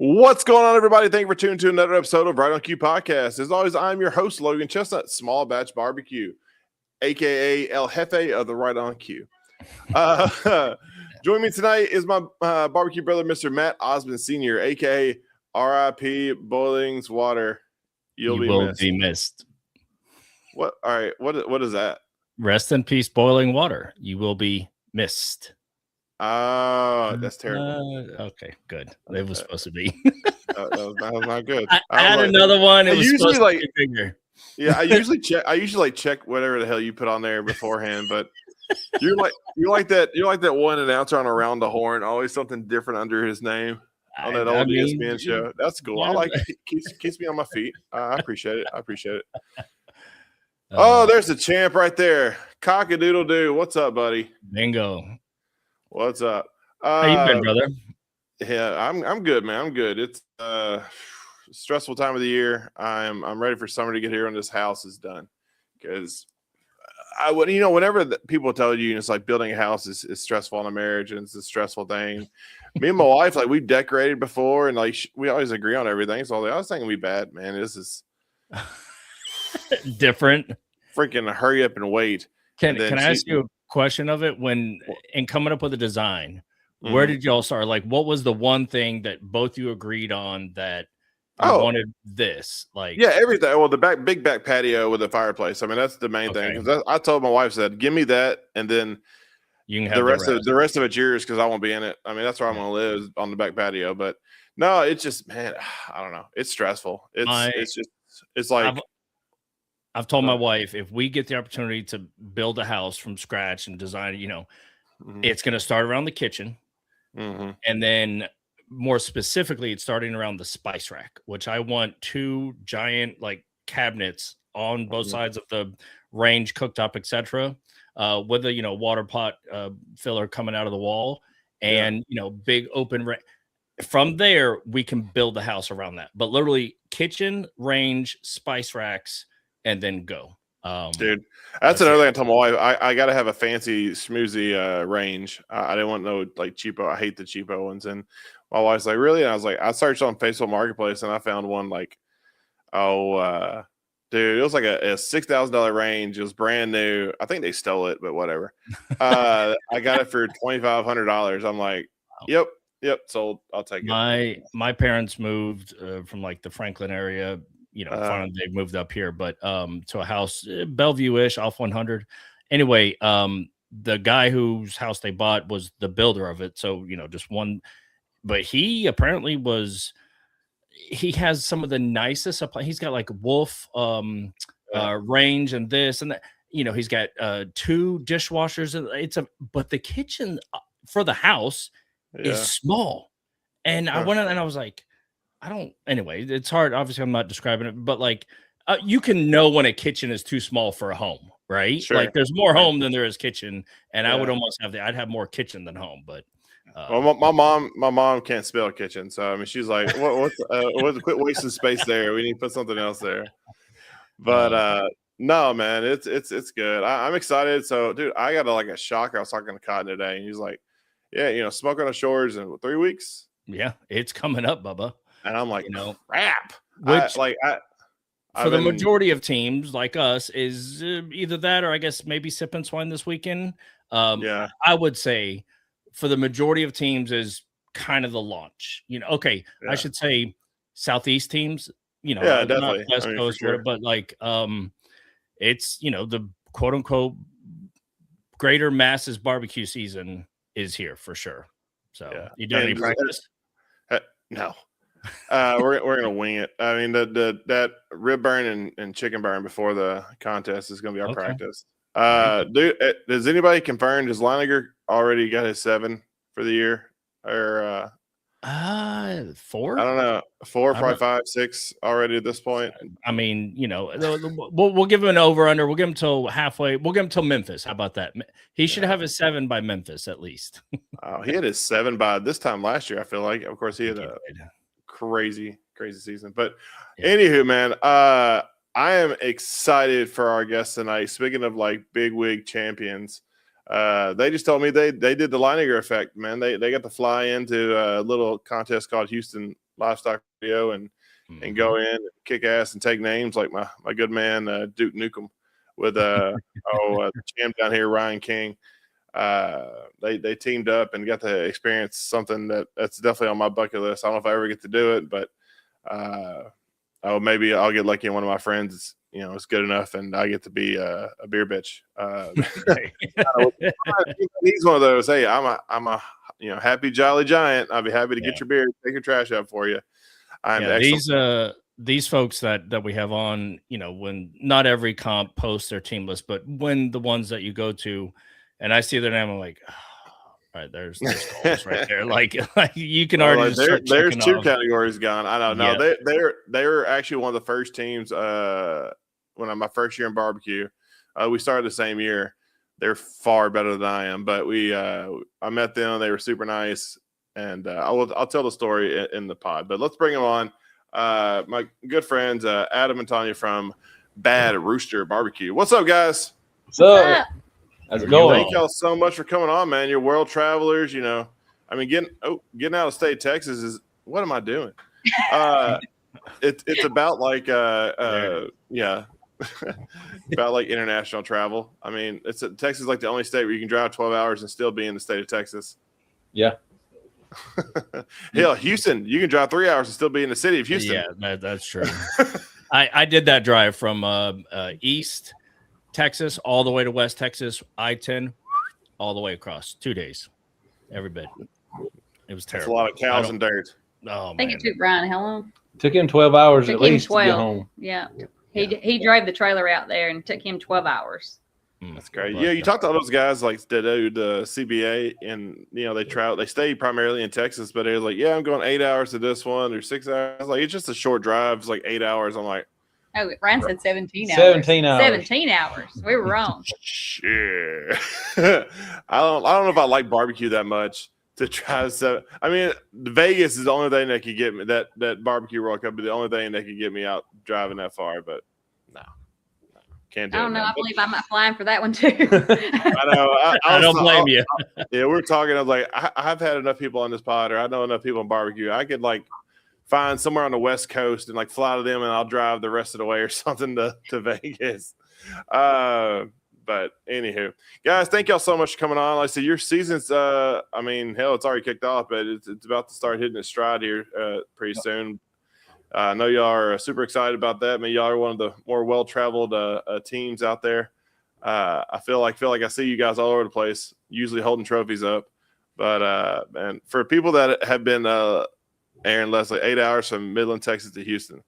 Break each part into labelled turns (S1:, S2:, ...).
S1: What's going on, everybody? Thank you for tuning to another episode of Right on Cue Podcast. As always, I'm your host, Logan Chestnut, Small Batch Barbecue, a.k.a. El Jefe of the Right on Cue. Joining me tonight is my barbecue brother, Mr. Matt Osmond Sr., a.k.a. R.I.P. Boilings Water.
S2: You will be missed.
S1: What? All right. What is that?
S2: Rest in peace, boiling water. You will be missed.
S1: Oh, that's terrible.
S2: Okay, good. It was supposed to be.
S1: that was not good.
S2: I had another one. It was
S1: usually
S2: supposed to be bigger.
S1: Yeah, I usually check whatever the hell you put on there beforehand, but you're like that one announcer on Around the Horn, always something different under his name on that old ESPN show. That's cool. I like it. Keeps me on my feet. I appreciate it. Oh, there's the champ right there. Cock-a-doodle-doo. What's up, buddy?
S2: Bingo.
S1: What's up?
S2: How you been, brother?
S1: Yeah, I'm good, man. I'm good. It's stressful time of the year. I'm ready for summer to get here when this house is done. Because whenever people tell you it's like building a house is stressful in a marriage and it's a stressful thing. Me and my wife, like, we've decorated before and like we always agree on everything. So I was thinking we bad, man. This is
S2: different.
S1: Freaking hurry up and wait.
S2: Can I ask you a question of it? When in coming up with a design, where did y'all start? Like, what was the one thing that both you agreed on that you wanted this? Like,
S1: yeah, everything. Well, the big back patio with a fireplace. I mean, that's the main thing. Because I told my wife, said, give me that, and then
S2: you can have
S1: the rest of it's yours because I won't be in it. I mean, that's where I'm gonna live, on the back patio. But no, it's just, man, I don't know. It's stressful. It's like
S2: I've told my wife, if we get the opportunity to build a house from scratch and design it, it's going to start around the kitchen. And then more specifically, it's starting around the spice rack, which I want 2 giant like cabinets on both sides of the range, cooked up, etc. With a water pot filler coming out of the wall and big open from there we can build the house around that. But literally kitchen, range, spice racks, and then go.
S1: Dude, that's another thing I told my wife. I got to have a fancy schmoozy range. I didn't want no like cheapo. I hate the cheapo ones. And my wife's like, really? And I was like, I searched on Facebook Marketplace and I found one like, dude, it was like a $6,000 range. It was brand new. I think they stole it, but whatever. I got it for $2,500. I'm like, yep, sold. I'll take it.
S2: My parents moved from like the Franklin area. Finally they moved up here, but to a house Bellevue-ish off 100. Anyway, the guy whose house they bought was the builder of it, so just one. But he apparently he has some of the nicest. He's got like Wolf range and this and that. He's got 2 dishwashers. But the kitchen for the house is small, and I went in and I was like, anyway, it's hard. Obviously, I'm not describing it, but like you can know when a kitchen is too small for a home, right? Sure. Like there's more home than there is kitchen. And I would almost I'd have more kitchen than home, but
S1: well, my mom can't spell kitchen. So I mean, she's like, quit wasting space there. We need to put something else there. But no, man, it's good. I'm excited. So dude, I got a shock. I was talking to Cotton today and he's like, yeah, Smoke on the Shores in 3 weeks.
S2: Yeah, it's coming up, Bubba.
S1: And I'm like, crap.
S2: Which, for the majority of teams like us, is either that or I guess maybe Sip and Swine this weekend. I would say for the majority of teams is kind of the launch. I should say Southeast teams.
S1: Definitely.
S2: Not West Coast, sure. But like, it's the quote unquote greater masses barbecue season is here for sure. So you done any practice?
S1: No. We're gonna wing it. I mean, that rib burn and chicken burn before the contest is gonna be our practice. Dude, does anybody confirm? Does Leininger already got his 7 for the year, or
S2: 4?
S1: I don't know, 4, probably 5, 6 already at this point.
S2: I mean, we'll give him an over under. We'll give him till halfway. We'll give him till Memphis. How about that? He should have his 7 by Memphis at least.
S1: He had his 7 by this time last year. I feel like, of course, he had a crazy season. But anywho, man, I am excited for our guests tonight. Speaking of like big wig champions, they just told me they did the Leininger effect, man. They got to fly into a little contest called Houston livestock radio and go in and kick ass and take names like my good man Duke Nukem with the champ down here, Ryan King. They teamed up and got to experience something that's definitely on my bucket list. I don't know if I ever get to do it, but maybe I'll get lucky and one of my friends it's good enough and I get to be a beer bitch. He's one of those. Hey, I'm a happy jolly giant. I'll be happy to get your beer, take your trash out for you.
S2: These folks that we have on, when not every comp posts their team list, but when the ones that you go to and I see their name, I'm like, all right, there's goals right there. Like you can already
S1: there's two categories gone. I don't know. They were actually one of the first teams when my first year in barbecue. We started the same year. They're far better than I am, but I met them. They were super nice, and I'll tell the story in the pod. But let's bring them on. My good friends Adam and Tanya from Bad Rooster Barbecue. What's up, guys?
S3: What's up? How's it going?
S1: Thank y'all so much for coming on, man. You're world travelers, I mean, getting out of state Texas is what am I doing? It's about like about like international travel. I mean, Texas is like the only state where you can drive 12 hours and still be in the state of Texas.
S3: Yeah.
S1: Hell, Houston, you can drive 3 hours and still be in the city of Houston.
S2: Yeah, that's true. I did that drive from East Texas all the way to West Texas, I-10, all the way across 2 days, every bit. It was terrible.
S1: That's a lot of cows and dirt.
S2: Oh,
S4: I think it took Brian how long?
S3: Took him 12 hours at least to get home.
S4: Yeah. He drove the trailer out there and it took him 12 hours.
S1: That's great. Yeah, you talked to all those guys like that do the CBA, and they stay primarily in Texas, but they're like, yeah, I'm going 8 hours to this one or 6 hours. Like it's just a short drive. It's like 8 hours. I'm like,
S4: oh, Brian said 17 hours.
S3: 17 hours.
S4: 17 hours. We were wrong.
S1: Shit. I don't know if I like barbecue that much to try to. I mean, Vegas is the only thing that could get me that barbecue World Cup. Be the only thing that could get me out driving that far, but no. Can't do it.
S4: I don't know. I believe I'm flying for that one too.
S1: I know.
S2: I don't blame you.
S1: Yeah, we're talking. I was like, I've had enough people on this pod, or I know enough people on barbecue. I could like find somewhere on the West Coast and like fly to them, and I'll drive the rest of the way or something to Vegas. But anywho, guys, thank y'all so much for coming on. Like I said, your season's. I mean, hell, it's already kicked off, but it's about to start hitting its stride here pretty soon. I know y'all are super excited about that. I mean, y'all are one of the more well-traveled teams out there. I feel like I see you guys all over the place, usually holding trophies up. But and for people that have been Aaron Leslie 8 hours from Midland, Texas to Houston,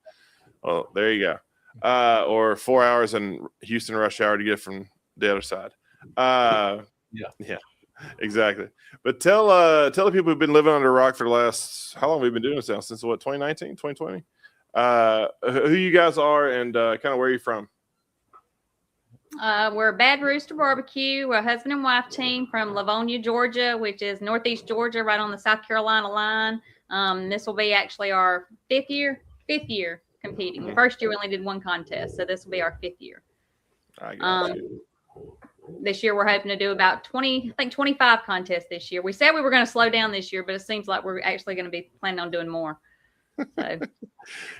S1: well, there you go. Or 4 hours in Houston rush hour to get from the other side. Yeah, exactly. But tell the people who've been living under a rock for the last, how long have we been doing this now? Since what, 2019, 2020? Who you guys are and kind of where you're from.
S4: We're Bad Rooster Barbecue. We're a husband and wife team from Livonia, Georgia, which is northeast Georgia, right on the South Carolina line. This will be actually our fifth year competing. The first year we only did one contest, so this will be our 5th year.
S1: I got you.
S4: This year we're hoping to do about 25 contests this year. We said we were going to slow down this year, but it seems like we're actually going to be planning on doing more. So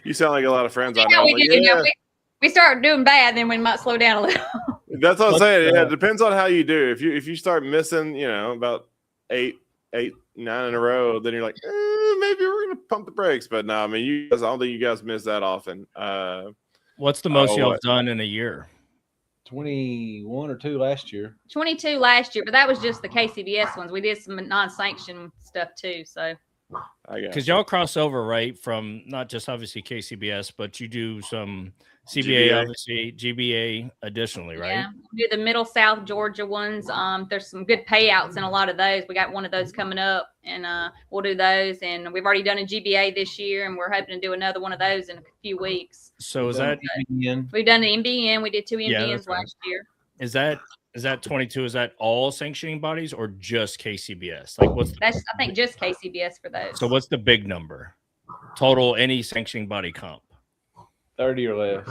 S1: you sound like a lot of friends.
S4: We start doing bad, then we might slow down a little.
S1: That's what I'm saying. Yeah, it depends on how you do. If you start missing, about 8, 9 in a row, then you're like, maybe we're gonna pump the brakes. But no, I mean, I don't think you guys miss that often.
S2: What's the most y'all have done in a year?
S3: 21 or 2 last year.
S4: 22 last year, but that was just the KCBS ones. We did some non-sanctioned stuff too. So
S2: because y'all cross over, right, from not just obviously KCBS, but you do some CBA, obviously GBA additionally, right?
S4: Yeah, we do the Middle South Georgia ones. There's some good payouts in a lot of those. We got one of those coming up, and we'll do those. And we've already done a GBA this year, and we're hoping to do another one of those in a few weeks.
S2: So is that
S4: we've done the MBN? We did 2 MBNs last year.
S2: Is that 22? Is that all sanctioning bodies or just KCBS? Like
S4: I think just KCBS for those.
S2: So what's the big number total? Any sanctioning body comp?
S3: 30 or less.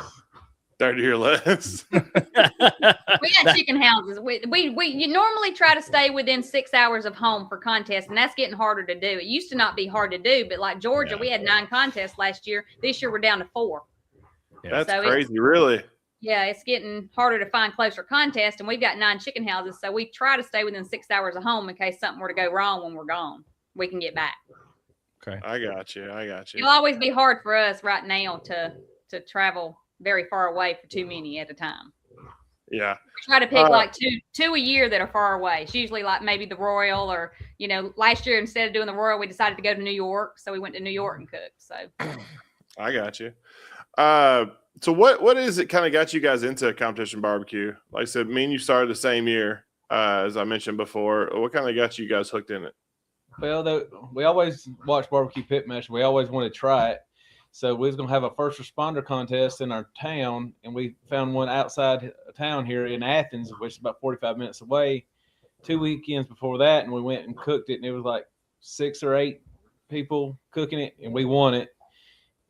S1: 30 or less.
S4: We got chicken houses. You normally try to stay within 6 hours of home for contests, and that's getting harder to do. It used to not be hard to do, but like Georgia, we had 9 contests last year. This year we're down to 4.
S1: Yeah. That's crazy, really.
S4: Yeah, it's getting harder to find closer contests, and we've got 9 chicken houses, so we try to stay within 6 hours of home in case something were to go wrong when we're gone. We can get back.
S2: Okay.
S1: I got you.
S4: It'll always be hard for us right now to travel very far away for too many at a time.
S1: Yeah.
S4: We try to pick like two a year that are far away. It's usually like maybe the Royal, or, last year instead of doing the Royal, we decided to go to New York. So we went to New York and cooked. So
S1: I got you. So what is it kind of got you guys into competition barbecue? Like I said, me and you started the same year, as I mentioned before. What kind of got you guys hooked in it?
S3: Well, we always watch barbecue pit match. We always want to try it. So we was going to have a first responder contest in our town, and we found one outside town here in Athens, which is about 45 minutes away, 2 weekends before that, and we went and cooked it, and it was like 6 or 8 people cooking it, and we won it.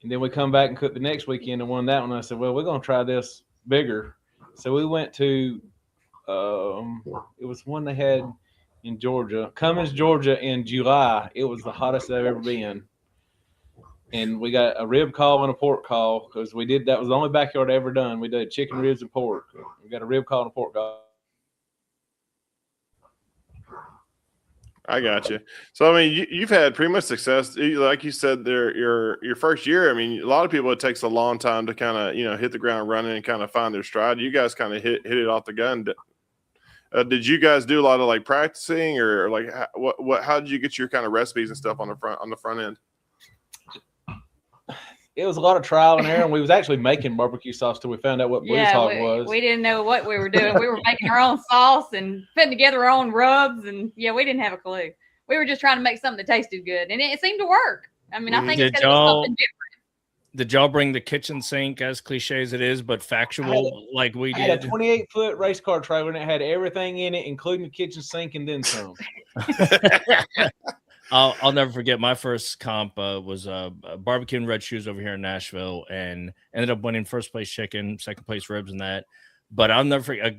S3: And then we come back and cook the next weekend and won that one. I said, well, we're going to try this bigger. So we went to, it was one they had in Georgia, Cummins, Georgia in July. It was the hottest I've ever been. And we got a rib call and a pork call because that was the only backyard I ever done. We did chicken ribs and pork. We got a rib call and a pork call.
S1: I got you. So, I mean, you've had pretty much success. Like you said, your first year, I mean, a lot of people, it takes a long time to kind of, hit the ground running and kind of find their stride. You guys kind of hit it off the gun. Did you guys do a lot of like practicing, or like how did you get your kind of recipes and stuff on the front end?
S3: It was a lot of trial and error, and we was actually making barbecue sauce till we found out what Blues Hog was.
S4: We didn't know what we were doing. We were making our own sauce and putting together our own rubs, and we didn't have a clue. We were just trying to make something that tasted good, and it seemed to work. I mean, I think it's because it was something different.
S2: Did y'all bring the kitchen sink, as cliche as it is, but factual like we did?
S3: I had a 28-foot race car trailer, and it had everything in it, including the kitchen sink and then some.
S2: I'll never forget my first comp was barbecue and red shoes over here in Nashville, and ended up winning first place chicken, second place ribs, and that. But I'll never forget,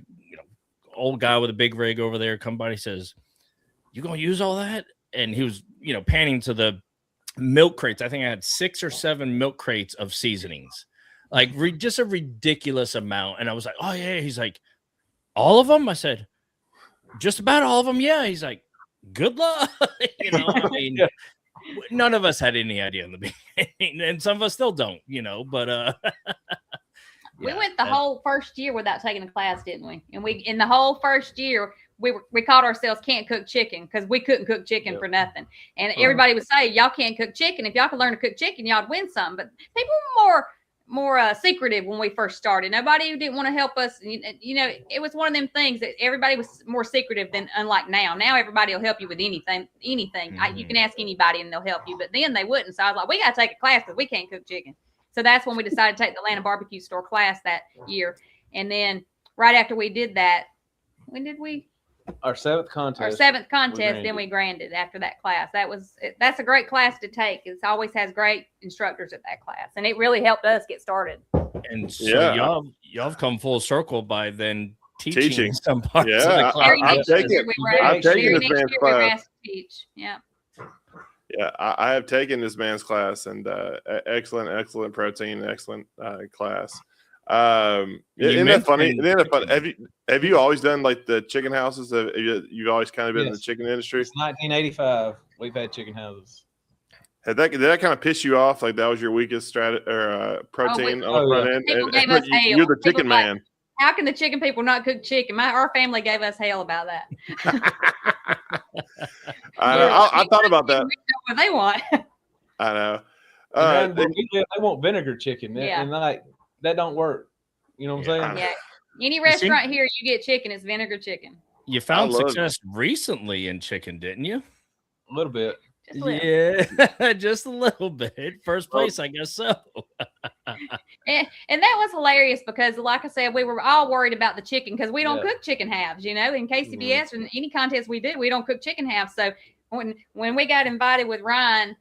S2: old guy with a big rig over there come by. He says, "You gonna use all that?" And he was, panning to the milk crates. I think I had 6 or 7 milk crates of seasonings, like just a ridiculous amount. And I was like, "Oh yeah." He's like, "All of them?" I said, "Just about all of them." Yeah. He's like, "Good luck." I mean, none of us had any idea in the beginning, and some of us still don't, but
S4: we went the whole first year without taking a class, didn't we? And in the whole first year, we called ourselves Can't Cook Chicken because we couldn't cook chicken for nothing. And everybody would say, y'all can't cook chicken. If y'all could learn to cook chicken, y'all'd win some. But people were more secretive when we first started. Nobody didn't want to help us. It was one of them things that everybody was more secretive than unlike now. Now everybody will help you with anything.
S2: Mm-hmm.
S4: You can ask anybody and they'll help you, but then they wouldn't. So I was like, we got to take a class because we can't cook chicken. So that's when we decided to take the Atlanta Barbecue Store class that year. And then right after we did that, when did we?
S3: Our 7th contest.
S4: Our 7th contest, then we granded after that class. That's a great class to take. It always has great instructors at that class, and it really helped us get started.
S2: And so y'all have come full circle by then teaching some parts of the
S1: Yeah,
S2: class.
S1: I've taken this man's class.
S4: Yeah.
S1: Yeah, I have taken this man's class, and excellent protein, excellent class. Isn't that funny? Have you always done like the chicken houses? You've always kind of been in the chicken industry?
S3: Since 1985, we've had chicken houses.
S1: Did that kind of piss you off? Like that was your weakest protein on the front end?
S4: People gave us hell.
S1: You're the chicken man.
S4: How can the chicken people not cook chicken? Our family gave us hell about that.
S1: I thought about that.
S4: What they want.
S1: I know.
S3: They want vinegar chicken, and like that don't work. You know what I'm saying?
S4: Yeah. Any restaurant here, you get chicken, it's vinegar chicken.
S2: You found success recently in chicken, didn't you?
S3: A little bit.
S2: Yeah, just a little bit. First place, I guess so.
S4: and that was hilarious because, like I said, we were all worried about the chicken because we don't cook chicken halves. In KCBS and any contest we do, we don't cook chicken halves. So when we got invited with Ryan,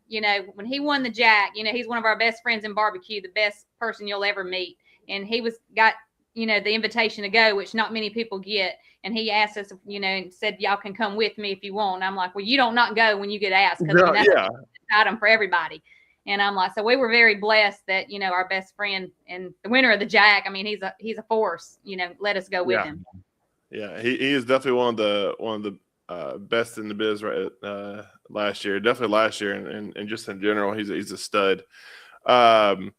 S4: when he won the Jack, he's one of our best friends in barbecue, the best person you'll ever meet. and he got the invitation to go, which not many people get. And he asked us, and said, y'all can come with me if you want. And I'm like, well, you don't not go when you get asked, because that's an item for everybody. And I'm like, so we were very blessed that, our best friend and the winner of the Jack, I mean, he's a force, let us go with him.
S1: Yeah, he is definitely one of the best in the biz last year. Definitely last year, and just in general, he's a stud. So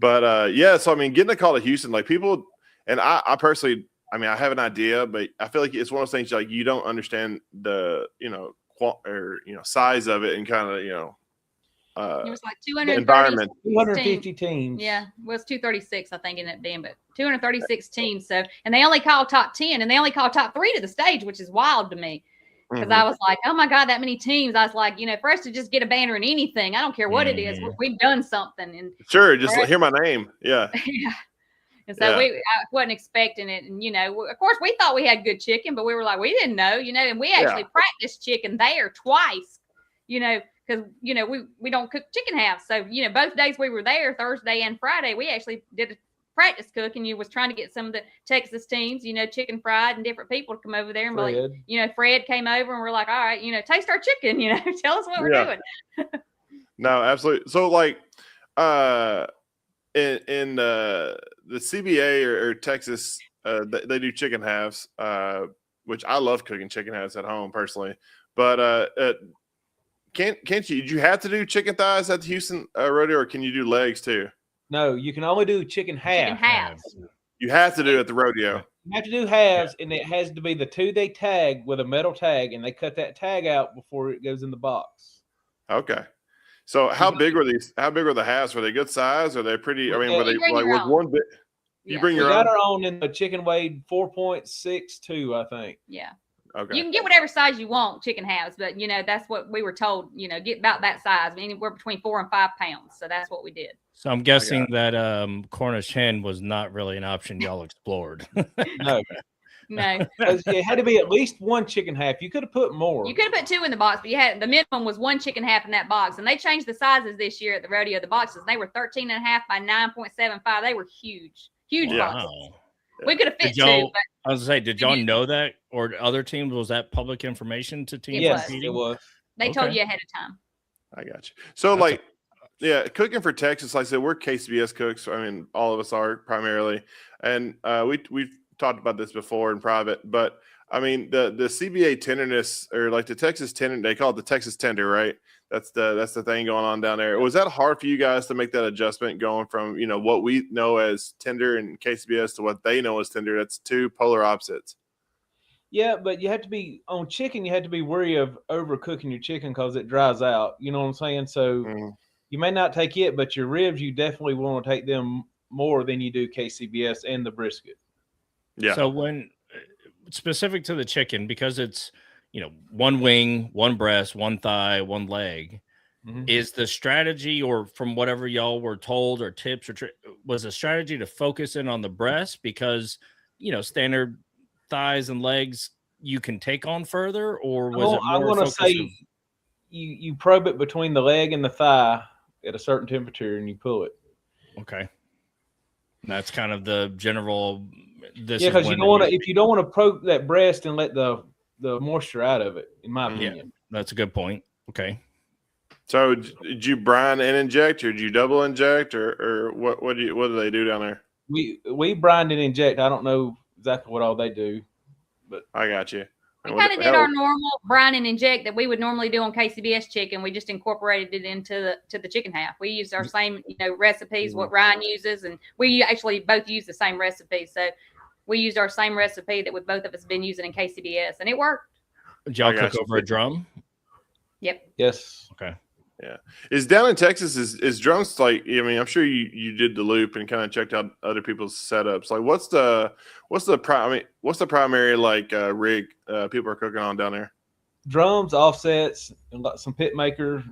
S1: I mean, getting a call to Houston, like people, and I personally, I mean, I have an idea, but I feel like it's one of those things like you don't understand the size of it and kind of
S4: it was like
S3: 250 teams.
S4: Yeah, it was 236, I think, in it being, but 236 teams. So, and they only call top 10, and they only call top 3 to the stage, which is wild to me. Because I was like, oh my God, that many teams. I was like, for us to just get a banner in anything, I don't care what it is, we've done something. And
S1: sure, just hear my name. Yeah.
S4: Yeah. And so I wasn't expecting it. And, of course, we thought we had good chicken, but we were like, we didn't know, and we actually practiced chicken there twice, because, we don't cook chicken halves. So, both days we were there, Thursday and Friday, we actually did a practice cook, and was trying to get some of the Texas teams, Chicken Fried and different people to come over there. And Fred came over, and we're like, all right, taste our chicken, tell us what we're doing.
S1: No, absolutely. So like, in the CBA or Texas, they do chicken halves, which I love cooking chicken halves at home personally. But can't you? Did you have to do chicken thighs at the Houston rodeo, or can you do legs too?
S3: No, you can only do chicken halves.
S4: Chicken halves.
S1: You have to do it at the rodeo.
S3: You have to do halves, and it has to be the 2 they tag with a metal tag, and they cut that tag out before it goes in the box.
S1: Okay. So how big were these? How big were the halves? Were they good size? Are they pretty? I mean, were they like was one bit? You bring your own.
S3: We got our own, and the chicken weighed 4.62, I think.
S4: Yeah.
S1: Okay.
S4: You can get whatever size you want, chicken halves, but that's what we were told. Get about that size, anywhere between 4 and 5 pounds. So that's what we did.
S2: So I'm guessing that Cornish hen was not really an option y'all explored.
S3: No.
S4: No.
S3: It had to be at least 1 chicken half. You could have put more.
S4: You could have put 2 in the box, but the minimum was 1 chicken half in that box. And they changed the sizes this year at the rodeo. The boxes, they were 13.5 by 9.75. They were huge boxes.
S2: Wow.
S4: We could have fit 2. But
S2: I was gonna say, did y'all know that, or other teams? Was that public information to teams?
S3: Yes, it was.
S4: They told you ahead of time.
S1: I got you. So cooking for Texas, like I said, we're KCBS cooks. I mean, all of us are primarily, and we've talked about this before in private, but I mean the CBA tenderness, or like the Texas tender, they call it the Texas tender, right? That's the thing going on down there. Was that hard for you guys to make that adjustment, going from what we know as tender and KCBS to what they know as tender? That's 2 polar opposites.
S3: Yeah, but you have to be on chicken. You have to be wary of overcooking your chicken because it dries out. You know what I'm saying? So you may not take it, but your ribs, you definitely want to take them more than you do KCBS and the brisket.
S1: Yeah.
S2: So when specific to the chicken, because it's 1 wing, 1 breast, 1 thigh, 1 leg, is the strategy, or from whatever y'all were told or tips, was a strategy to focus in on the breast, because standard thighs and legs you can take on further, or was it more?
S3: I want to say you probe it between the leg and the thigh at a certain temperature, and you pull it.
S2: Okay. That's kind of the general.
S3: Because you don't want to. If you don't want to probe that breast and let the moisture out of it, in my opinion.
S2: Yeah, that's a good point. Okay.
S1: So did you brine and inject, or did you double inject, or what do they do down there?
S3: We brine and inject. I don't know exactly what all they do, but
S1: I got you.
S4: We kind of did our normal brine and inject that we would normally do on KCBS chicken. We just incorporated it into the chicken half. We used our same recipes, what Ryan uses, and we actually both use the same recipe. So we used our same recipe that both of us been using in KCBS, and it worked.
S2: Did y'all cook over a drum?
S4: Yep.
S3: Yes.
S2: Okay.
S1: Yeah. Is down in Texas, is drums like, I mean, I'm sure you did the loop and kind of checked out other people's setups. Like what's the primary like rig people are cooking on down there?
S3: Drums, offsets, and some pit maker,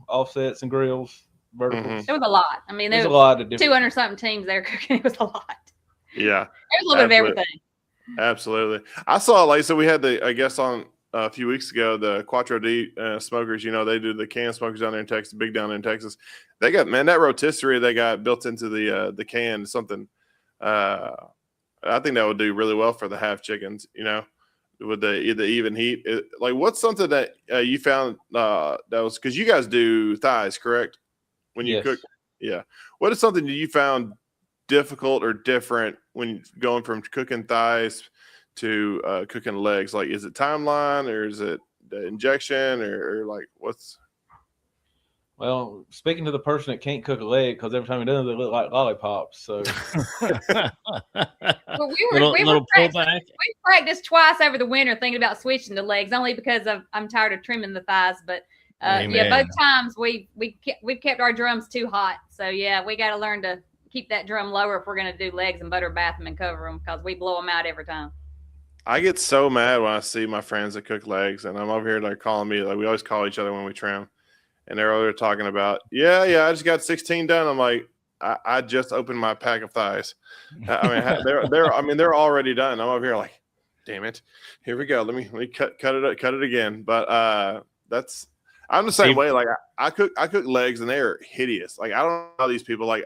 S3: offsets and grills, verticals.
S4: It was a lot. I mean,
S3: there's a lot of different
S4: 200 something teams there cooking. It was a lot.
S1: Yeah.
S4: There's a little bit of everything.
S1: Absolutely. I saw, like, so we had I guess on a few weeks ago, the Quattro D smokers. You know, they do the can smokers down there in Texas, big down there in Texas. They got that rotisserie they got built into the can is something. I think that would do really well for the half chickens. You know, with the even heat. Like, what's something that you found that was because you guys do thighs, correct? When you cook, yeah. What is something that you found difficult or different when going from cooking thighs to cooking legs? Like, is it timeline or is it the injection or like what's?
S3: Well, speaking to the person that can't cook a leg, because every time he does, they look like lollipops. So,
S4: Well,
S2: little pullback.
S4: we practiced twice over the winter thinking about switching to legs, only because I'm tired of trimming the thighs. But yeah, both times we've kept our drums too hot. So yeah, we got to learn to keep that drum lower if we're going to do legs and butter bath them and cover them, because we blow them out every time.
S1: I get so mad when I see my friends that cook legs, and I'm over here like calling me, like we always call each other when we trim, and they're over there talking about, yeah, I just got 16 done. I'm like, I just opened my pack of thighs. I mean, they're already done. I'm over here like, damn it, here we go. Let me cut it again. But I'm the same way. Like I cook legs, and they are hideous. Like I don't know how these people like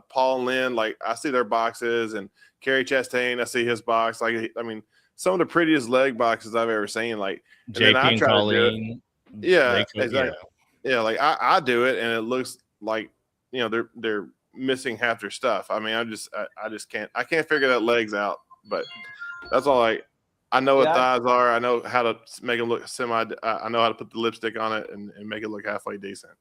S1: Paul and Lynn. Like I see their boxes, and Kerry Chastain, I see his box. Like, I mean, some of the prettiest leg boxes I've ever seen. Like,
S2: JP and Colleen.
S1: Yeah, exactly. Yeah, like I do it, and it looks like, you know, they're missing half their stuff. I mean, I just can't figure that legs out. But that's all. I know what thighs are. I know how to make them look I know how to put the lipstick on it and make it look halfway decent.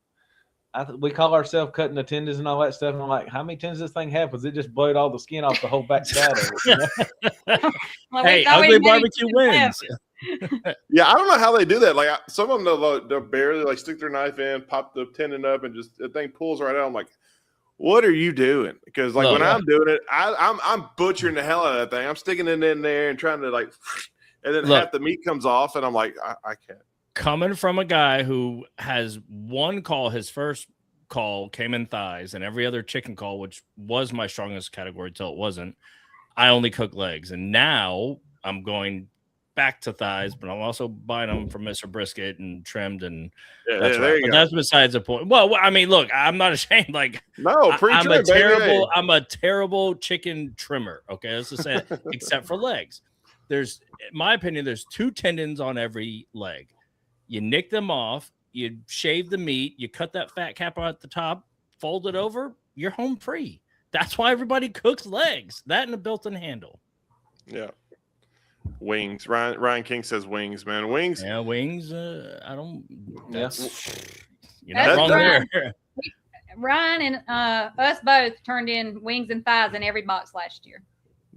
S3: We call ourselves cutting the tendons and all that stuff. And I'm like, how many tendons this thing have? Because it just blowed all the skin off the whole back side of it. You know?
S4: Well,
S2: hey, ugly barbecue wins.
S1: Yeah, I don't know how they do that. Like some of them, they'll barely like stick their knife in, pop the tendon up, and just the thing pulls right out. I'm like, what are you doing? Because like when I'm doing it, I'm butchering the hell out of that thing. I'm sticking it in there and trying to like, and then half the meat comes off, and I'm like, I can't.
S2: Coming from a guy who has one call, his first call came in thighs, and every other chicken call, which was my strongest category till it wasn't, I only cook legs. And now I'm going back to thighs, but I'm also buying them from Mr. Brisket and trimmed, and that's right. But that's besides the point. Well, I mean, look, I'm not ashamed. Like,
S1: no,
S2: I'm a terrible chicken trimmer. Okay, let's just say it, except for legs. In my opinion, there's 2 tendons on every leg. You nick them off, you shave the meat, you cut that fat cap out at the top, fold it over, you're home free. That's why everybody cooks legs. That and a built-in handle.
S1: Yeah. Wings. Ryan King says wings, man. Wings.
S2: Yeah, wings. I don't. You're
S4: not
S2: wrong there.
S4: Ryan and us both turned in wings and thighs in every box last year.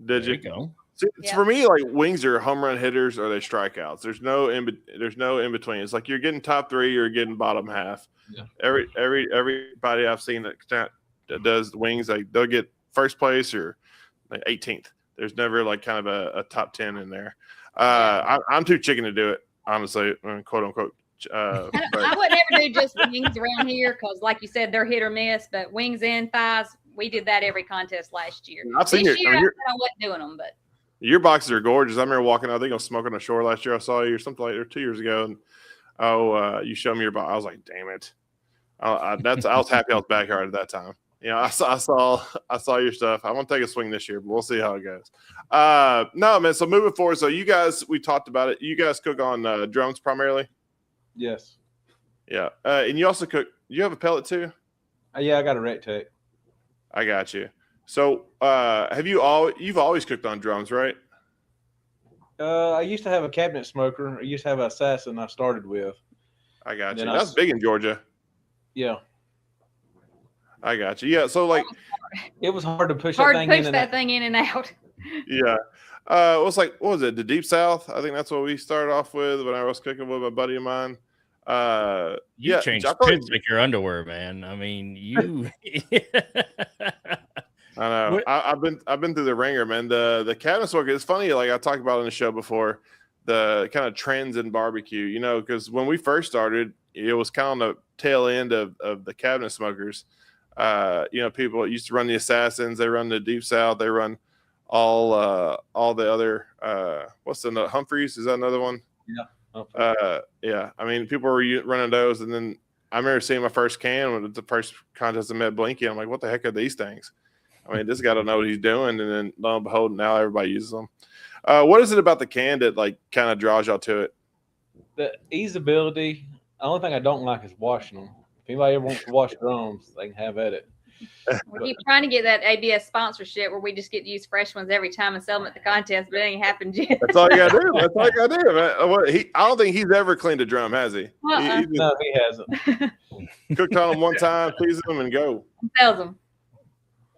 S1: Did you?
S2: Go.
S1: See, for me, like wings are home run hitters or they strikeouts. There's no in between. It's like you're getting top 3, you're getting bottom half.
S3: Yeah.
S1: Everybody I've seen that does the wings, like they'll get first place or like 18th. There's never like kind of a top 10 in there. I'm too chicken to do it, honestly, quote unquote.
S4: I would never do just wings around here because, like you said, they're hit or miss. But wings and thighs, we did that every contest last year.
S1: I've seen
S4: this year, I wasn't doing them, but.
S1: Your boxes are gorgeous. I remember walking out, I think I was smoking on the shore last year. I saw you or something like that 2 years ago. And you showed me your box. I was like, damn it. I was happy I was backyard at that time. You know, I saw your stuff. I'm going to take a swing this year, but we'll see how it goes. No, man. So moving forward. So you guys, we talked about it. You guys cook on drums primarily?
S3: Yes.
S1: Yeah. And you also cook, you have a pellet too?
S3: Yeah, I got a Rectech.
S1: I got you. So, you've always cooked on drums, right?
S3: I used to have a cabinet smoker. I used to have an Assassin I started with.
S1: I got you. That's big in Georgia.
S3: Yeah.
S1: I got you. Yeah. So, like,
S3: it was hard to push that thing in and
S4: out.
S1: Yeah. It was like, what was it? The Deep South? I think that's what we started off with when I was cooking with a buddy of mine.
S2: You changed pits like your underwear, man. I mean, you.
S1: I know. I've been through the ringer, man. The cabinet smoker. It's funny. Like I talked about on the show before, the kind of trends in barbecue. You know, because when we first started, it was kind of on the tail end of the cabinet smokers. You know, people used to run the Assassins. They run the Deep South. They run all the other what's the Humphreys? Is that another one?
S3: Yeah.
S1: Yeah. I mean, people were running those, and then I remember seeing my first can when the first contest I met Blinky. I'm like, what the heck are these things? I mean, this guy don't know what he's doing, and then lo and behold, now everybody uses them. What is it about the can that like kind of draws y'all to it?
S3: The easeability. The only thing I don't like is washing them. If anybody ever wants to wash drums, they can have at it.
S4: We keep trying to get that ABS sponsorship where we just get to use fresh ones every time and sell them at the contest, but it ain't happened yet.
S1: That's all you gotta do. That's all you gotta do, man. I don't think he's ever cleaned a drum, has he?
S3: No, he hasn't.
S1: Cooked on them one time, seasoned them, and go.
S4: Sells them.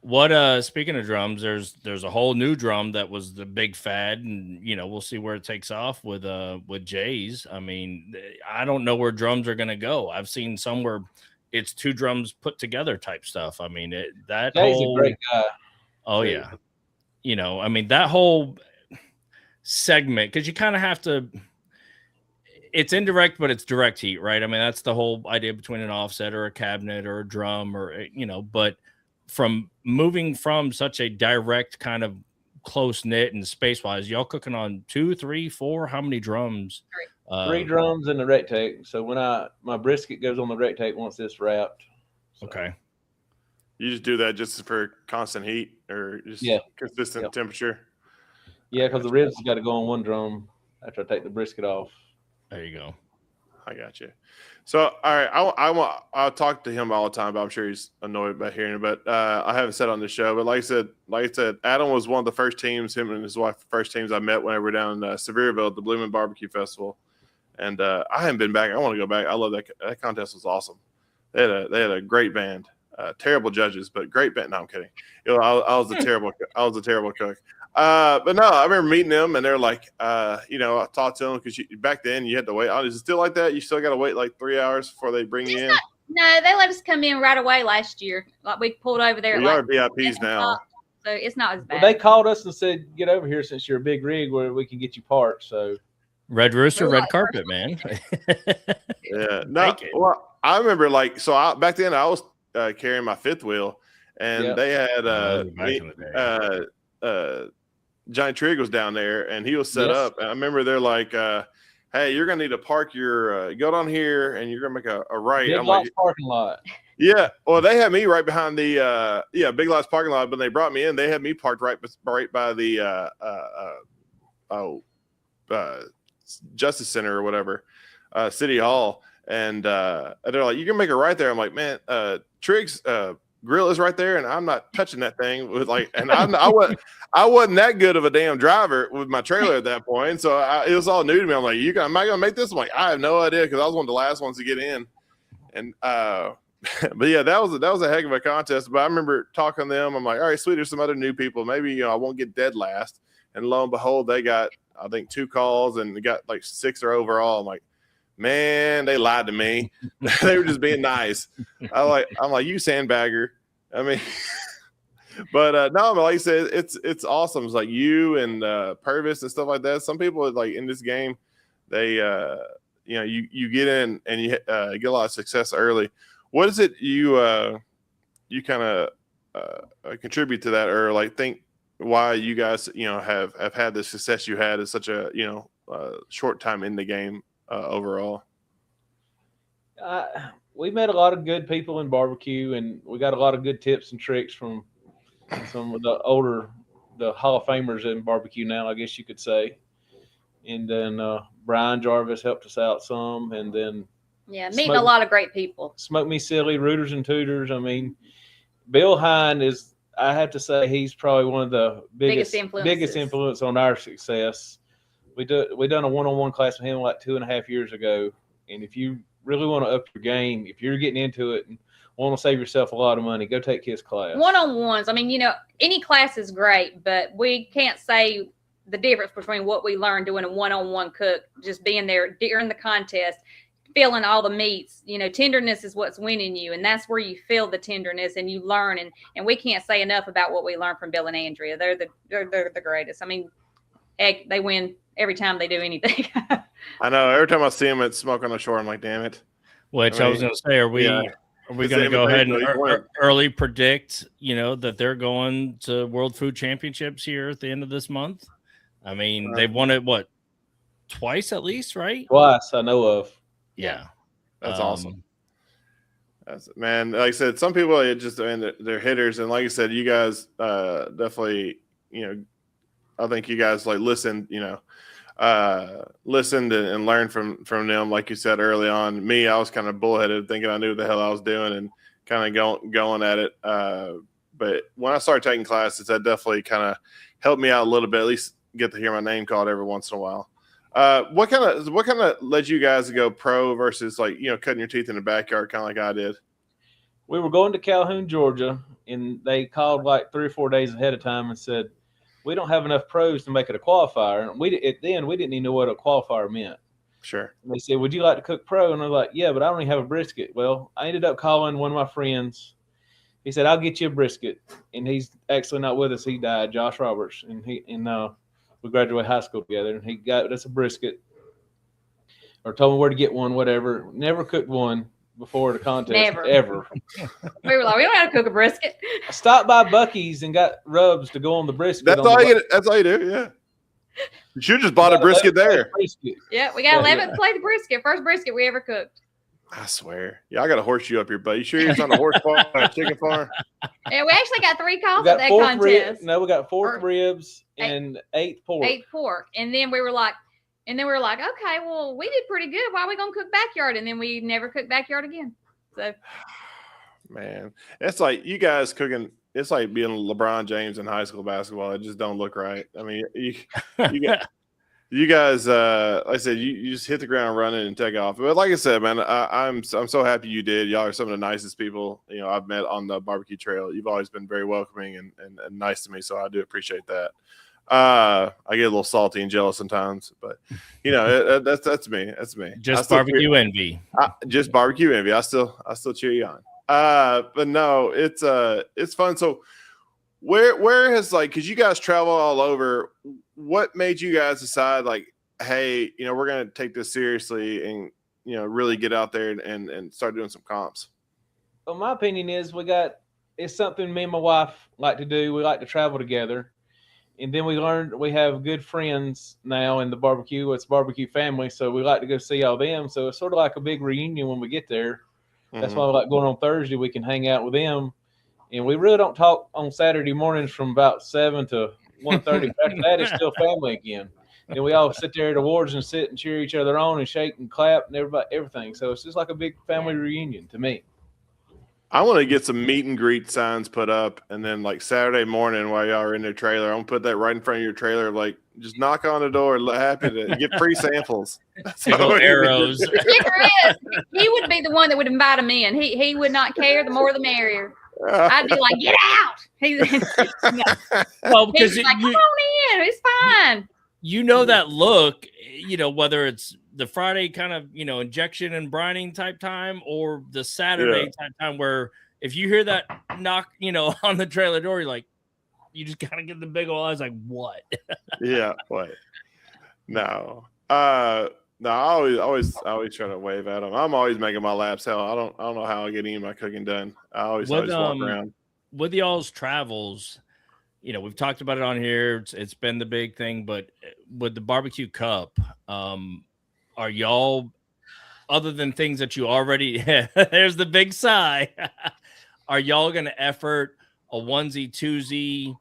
S2: What speaking of drums, there's a whole new drum that was the big fad, and we'll see where it takes off with Jay's. I mean, I don't know where drums are gonna go. I've seen somewhere it's 2 drums put together type stuff. I mean, that
S3: Jay's
S2: whole,
S3: a great guy.
S2: Oh yeah. I mean, that whole segment, because you kind of have to, it's indirect, but it's direct heat, right? I mean, that's the whole idea between an offset or a cabinet or a drum or, but from moving from such a direct kind of close knit and space wise, y'all cooking on 2, 3, 4, how many drums?
S3: 3 drums and the rectangle. So when my brisket goes on the rectangle once it's wrapped. So.
S2: Okay.
S1: You just do that just for constant heat or just consistent temperature?
S3: Yeah, because the ribs got to go on one drum after I take the brisket off.
S2: There you go.
S1: I got you. So, all right, I'll talk to him all the time, but I'm sure he's annoyed about hearing it. But I haven't said on the show. But like I said, Adam was one of the first teams, him and his wife, first teams I met when we were down in Sevierville at the Blue Moon Barbecue Festival. And I haven't been back. I want to go back. I love that. That contest was awesome. They had a great band. Terrible judges, but great band. No, I'm kidding. I was a terrible cook. But no, I remember meeting them, and they're like, I talked to them because back then you had to wait. Is it still like that? You still got to wait like 3 hours before they bring you in?
S4: No, they let us come in right away last year. Like we pulled over there.
S1: You are VIPs now.
S4: So it's not as bad.
S3: Well, they called us and said, get over here since you're a big rig where we can get you parts. So
S2: Red Rooster, red carpet, man.
S1: Yeah. No, well, I remember back then I was carrying my fifth wheel, and they had Johnny Trigg was down there, and he was set up. And I remember they're like, "Hey, you're gonna need to park your go down here, and you're gonna make a right."
S3: Big Lots parking lot.
S1: Yeah, well, they had me right behind the Big Lots parking lot. When they brought me in, they had me parked right by the Justice Center or whatever, City Hall. And they're like, "You can make a right there." I'm like, "Man, Trigg's grill is right there, and I'm not touching that thing with and I wasn't that good of a damn driver with my trailer at that point, so it was all new to me. I'm like, am I gonna make this?" I'm like, I have no idea, because I was one of the last ones to get in. And but yeah, that was a heck of a contest. But I remember talking to them. I'm like, all right, sweet, there's some other new people. Maybe I won't get dead last. And lo and behold, they got, I think, 2 calls and got like 6 or overall. I'm like, man, they lied to me. They were just being nice. I'm like, you sandbagger. I mean, but no, but like you said, it's awesome. It's like you and Purvis and stuff like that. Some people like in this game, they you get in and you get a lot of success early. What is it you kind of contribute to that, or like think why you guys have had the success you had in such a short time in the game overall?
S3: We met a lot of good people in barbecue, and we got a lot of good tips and tricks from some of the Hall of Famers in barbecue now, I guess you could say. And then Brian Jarvis helped us out some, and then
S4: meeting a lot of great people.
S3: Smoke Me Silly, Rooters and Tooters. I mean, Bill Hine is, I have to say, he's probably one of the biggest influence on our success. We done a one-on-one class with him like 2.5 years ago, and if you really want to up your game, if you're getting into it and want to save yourself a lot of money, go take his class.
S4: One-on-ones. I mean, any class is great, but we can't say the difference between what we learned doing a one-on-one cook, just being there during the contest, feeling all the meats. Tenderness is what's winning you, and that's where you feel the tenderness and you learn. And we can't say enough about what we learned from Bill and Andrea. They're the greatest. I mean, heck, they win every time they do anything.
S1: I know. Every time I see them at Smoke on the Shore, I'm like, damn it.
S2: Which I was going to say, are we Are we
S1: It's
S2: going to
S1: the
S2: go ahead and
S1: Invitational, you win.
S2: early predict, that they're going to World Food Championships here at the end of this month? I mean, they've won it, what, twice at least, right?
S3: Twice I know of.
S2: Yeah.
S1: That's awesome. Man, like I said, some people they're hitters, and like I said, you guys definitely, I think you guys listened, listened and learned from them. Like you said early on, me, I was kind of bullheaded, thinking I knew what the hell I was doing, and kind of going at it. But when I started taking classes, that definitely kind of helped me out a little bit. At least get to hear my name called every once in a while. What kind of led you guys to go pro versus cutting your teeth in the backyard, kind of like I did?
S3: We were going to Calhoun, Georgia, and they called like 3 or 4 days ahead of time and said, we don't have enough pros to make it a qualifier. And we didn't even know what a qualifier meant.
S1: Sure.
S3: And they said, would you like to cook pro? And I was like, yeah, but I don't even have a brisket. Well, I ended up calling one of my friends. He said, I'll get you a brisket. And he's actually not with us. He died, Josh Roberts. And we graduated high school together. And he got us a brisket or told me where to get one, whatever. Never cooked one before the contest.
S4: Never.
S3: Ever.
S4: We were like, we don't know how to cook a brisket.
S3: I stopped by Buc-ee's and got rubs to go on the brisket.
S1: That's all you do, yeah. You should just bought a brisket there.
S4: Yeah, we got 11th plate of brisket. First brisket we ever cooked.
S1: I swear. Yeah, I got a horseshoe up your butt. You sure you're on a horse farm or a chicken farm?
S4: Yeah, we actually got 3 calls at that contest.
S3: We got 4th ribs and 8th pork.
S4: 8th pork. And then we were like, okay, well, we did pretty good. Why are we going to cook backyard? And then we never cooked backyard again. So,
S1: man, it's like you guys cooking. It's like being LeBron James in high school basketball. It just don't look right. I mean, you guys, like I said, you just hit the ground running and take off. But like I said, man, I'm so happy you did. Y'all are some of the nicest people I've met on the barbecue trail. You've always been very welcoming and nice to me, so I do appreciate that. I get a little salty and jealous sometimes, but that's me. That's me.
S2: Just barbecue envy.
S1: Just barbecue envy. I still cheer you on. But no, it's fun. So where has because you guys travel all over, what made you guys decide hey, we're gonna take this seriously and really get out there and start doing some comps?
S3: Well, my opinion is it's something me and my wife like to do. We like to travel together. And then we learned we have good friends now in the barbecue. It's barbecue family, so we like to go see all them. So it's sort of like a big reunion when we get there. Mm-hmm. That's why we like going on Thursday. We can hang out with them. And we really don't talk on Saturday mornings from about 7 to 1:30. After that, it's still family again. And we all sit there at awards and sit and cheer each other on and shake and clap and everything. So it's just like a big family reunion to me.
S1: I want to get some meet and greet signs put up, and then Saturday morning while y'all are in their trailer, I'm gonna put that right in front of your trailer. Just knock on the door, happy to get free samples.
S2: Arrows.
S4: He would be the one that would invite him in. He would not care. The more the merrier. I'd be like, get out.
S2: Well, because
S4: he's like, come on in. It's fine.
S2: That look, whether it's the Friday kind of, injection and brining type time or the Saturday type time where if you hear that knock, on the trailer door, you're like, you just gotta get the big old eyes like, what?
S1: Yeah, what? No. No, I always try to wave at them. I'm always making my laps. Hell, I don't know how I get any of my cooking done. I always walk around.
S2: With y'all's travels, we've talked about it on here. It's been the big thing, but with the barbecue cup, are y'all, other than things that you already, there's the big sigh. Are y'all going to effort a onesie, twosie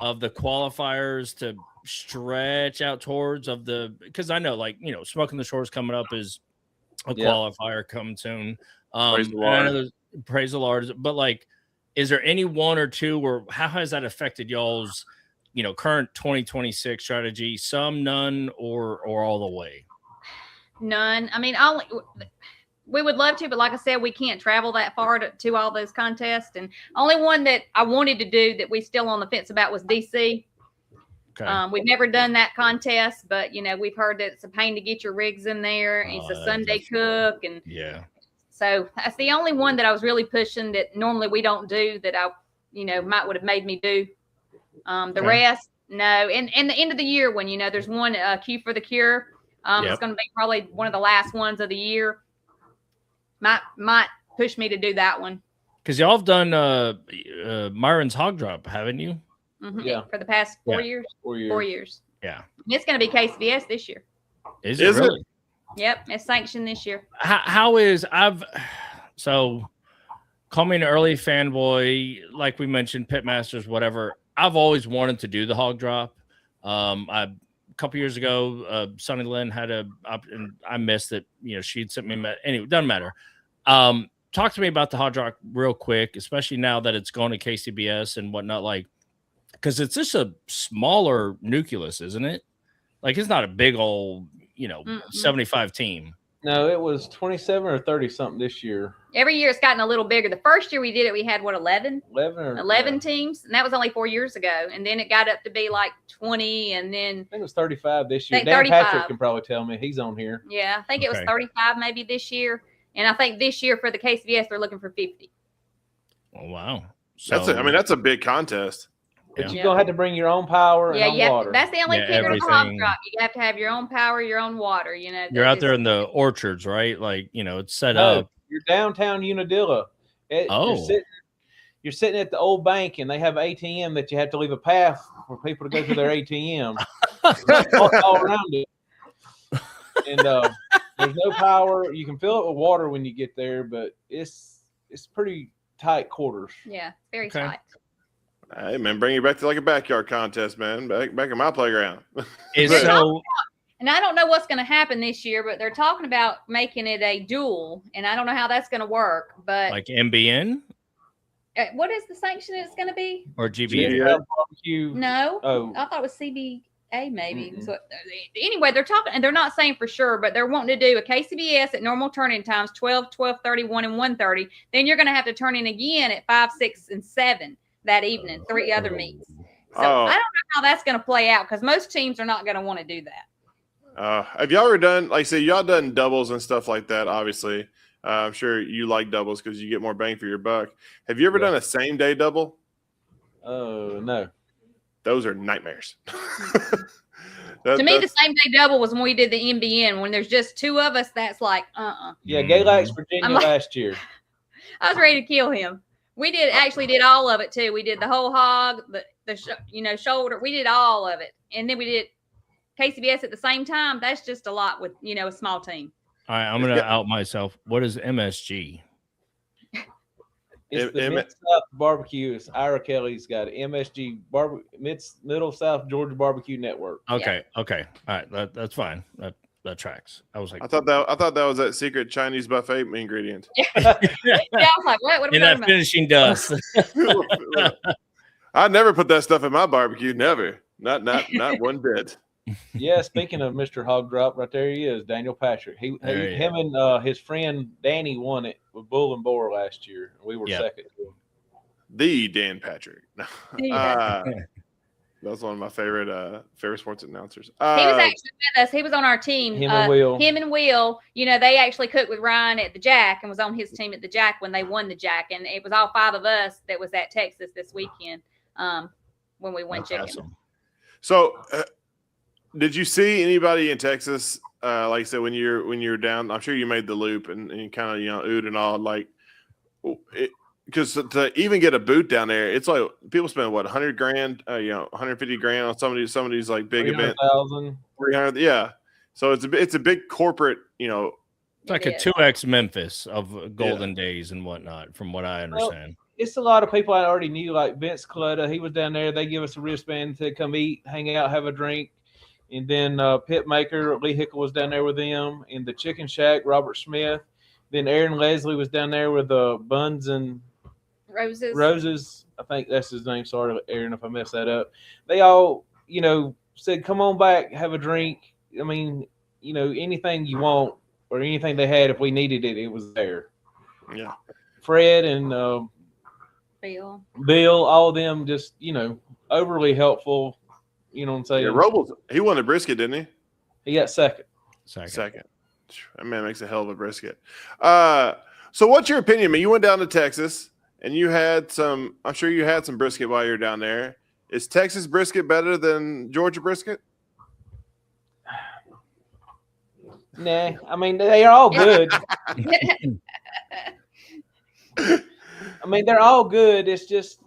S2: of the qualifiers to stretch out towards because I know Smoking the Shores coming up is a qualifier coming soon.
S1: Praise the Lord.
S2: Praise the Lord. But is there any one or two, or how has that affected y'all's, current 2026 strategy? Some, none, or all the way?
S4: None. I mean, we would love to, but like I said, we can't travel that far to all those contests. And only one that I wanted to do that we still on the fence about was DC. Okay. We've never done that contest, but we've heard that it's a pain to get your rigs in there. And it's a Sunday cook, and so that's the only one that I was really pushing that normally we don't do that I, would have made me do. The rest, no. And the end of the year when there's one Q for the Cure. It's going to be probably one of the last ones of the year. Might pushed me to do that one.
S2: Because y'all have done Myron's Hog Drop, haven't you?
S3: Yeah.
S4: For the past 4 years.
S3: 4 years.
S4: 4 years.
S2: Yeah.
S4: It's going to be KCBS this year.
S2: Is it really?
S4: Yep, it's sanctioned this year.
S2: How is so call me an early fanboy, like we mentioned, Pitmasters, whatever. I've always wanted to do the hog drop. A couple years ago, Sonny Lynn had and I missed it. You know, she'd sent me anyway. Doesn't matter. Talk to me about the hog drop real quick, especially now that it's going to KCBS and whatnot. Like, because it's just a smaller nucleus, isn't it? Like, it's not a big old, 75 team.
S3: No, it was 27 or 30 something this year.
S4: Every year it's gotten a little bigger. The first year we did it, we had 11?
S3: 11
S4: teams, and that was only 4 years ago. And then it got up to be like 20, and then
S3: I think it was 35 this year.
S4: Dan
S3: 35.
S4: Patrick
S3: can probably tell me. He's on here.
S4: Yeah, I think it was
S2: Okay.
S4: 35 maybe this year. And I think this year for the KCBS they're looking for 50.
S2: Oh, wow. So,
S1: That's a big contest.
S3: But
S2: Yeah.
S3: you're going to have to bring your own power
S4: Yeah,
S3: and water.
S4: that's the only
S2: Yeah,
S4: kicker of the hog
S2: everything.
S4: drop. You have to have your own power, your own water.
S2: you're out there in the orchards, right? Like, it's set
S3: No,
S2: up.
S3: you're downtown Unadilla. You're sitting at the old bank, and they have ATM that you have to leave a path for people to go to their ATM. all around it. And there's no power. You can fill it with water when you get there, but it's pretty tight quarters.
S4: Yeah, very
S2: Okay.
S4: tight.
S1: Hey man, bring you back to like a backyard contest, man. Back in my playground.
S2: So
S4: And I don't know what's going to happen this year, but they're talking about making it a duel, and I don't know how that's going to work. But
S2: like MBN
S4: what is the sanction it's going to be?
S2: or GBA?
S1: Yeah.
S3: Barbecue.
S4: No,
S3: Oh,
S4: I thought it was CBA maybe.
S3: Mm-mm.
S4: So anyway, they're talking, and they're not saying for sure, but they're wanting to do a KCBS at normal turn-in times 12, 12:30, 1, and 1:30. Then you're going to have to turn in again at 5, 6, and 7 that evening. 3 other meets. So I don't know how that's going to play out because most teams are not going to want to do that.
S1: Have y'all ever done, like, say, y'all done doubles and stuff like that? Obviously, I'm sure you like doubles because you get more bang for your buck. Have you ever done a same day double?
S3: no.
S1: Those are nightmares.
S4: To me, the same day double was when we did the NBN. When there's just 2 of us, that's like,
S3: Yeah, Galax, Virginia
S4: I'm like-
S3: last year.
S4: I was ready to kill him. We actually did all of it too. We did the whole hog, the shoulder. We did all of it, and then we did KCBS at the same time. That's just a lot with a small team.
S2: All right, I'm gonna out myself. What is MSG?
S3: It's the Mid-South Barbecue. It's Ira Kelly's got it. MSG, Middle South Georgia Barbecue Network.
S2: Okay. All right, that's fine. That tracks. I was like,
S1: I thought that was that secret Chinese buffet ingredient.
S4: Yeah, I was like, what are we
S2: and
S4: talking
S2: that
S4: about?
S2: finishing dust.
S1: I never put that stuff in my barbecue. Never. Not one bit.
S3: Yeah, speaking of Mr. Hog Drop, right there he is, Daniel Patrick. Him and his friend Danny won it with Bull and Boar last year. We were second to him.
S1: The Dan Patrick.
S4: Yeah.
S1: That's one of my favorite sports announcers.
S4: He was actually with us. He was on our team.
S3: Him and Will.
S4: Him and Will. They actually cooked with Ryan at the Jack and was on his team at the Jack when they won the Jack. And it was all 5 of us that was at Texas this weekend when we won chicken.
S2: Awesome.
S1: So, did you see anybody in Texas? Like I said, when you're down, I'm sure you made the loop and you kind of oohed and all like. Because to even get a boot down there, it's like people spend what $100 grand, $150 grand on some of these like big events. 300, yeah. So it's a big corporate,
S2: It's like a 2X Memphis of Golden Days and whatnot, from what I understand.
S3: It's a lot of people I already knew, like Vince Clutta. He was down there. They give us a wristband to come eat, hang out, have a drink. And then Pit Maker, Lee Hickle was down there with them. In the Chicken Shack, Robert Smith. Then Aaron Leslie was down there with Buns and Roses. I think that's his name. Sorry, Aaron, if I messed that up. They all, said, come on back, have a drink. I mean, anything you want or anything they had, if we needed it, it was there.
S1: Yeah.
S3: Fred and Bill, all of them just, overly helpful. You know what I'm saying?
S1: Yeah, Robles, he won a brisket, didn't he?
S3: He got second.
S1: Second. That man makes a hell of a brisket. So what's your opinion, man? You went down to Texas and I'm sure you had some brisket while you're down there. Is Texas brisket better than Georgia brisket?
S3: Nah, I mean, they are all good. mean, they're all good. It's just,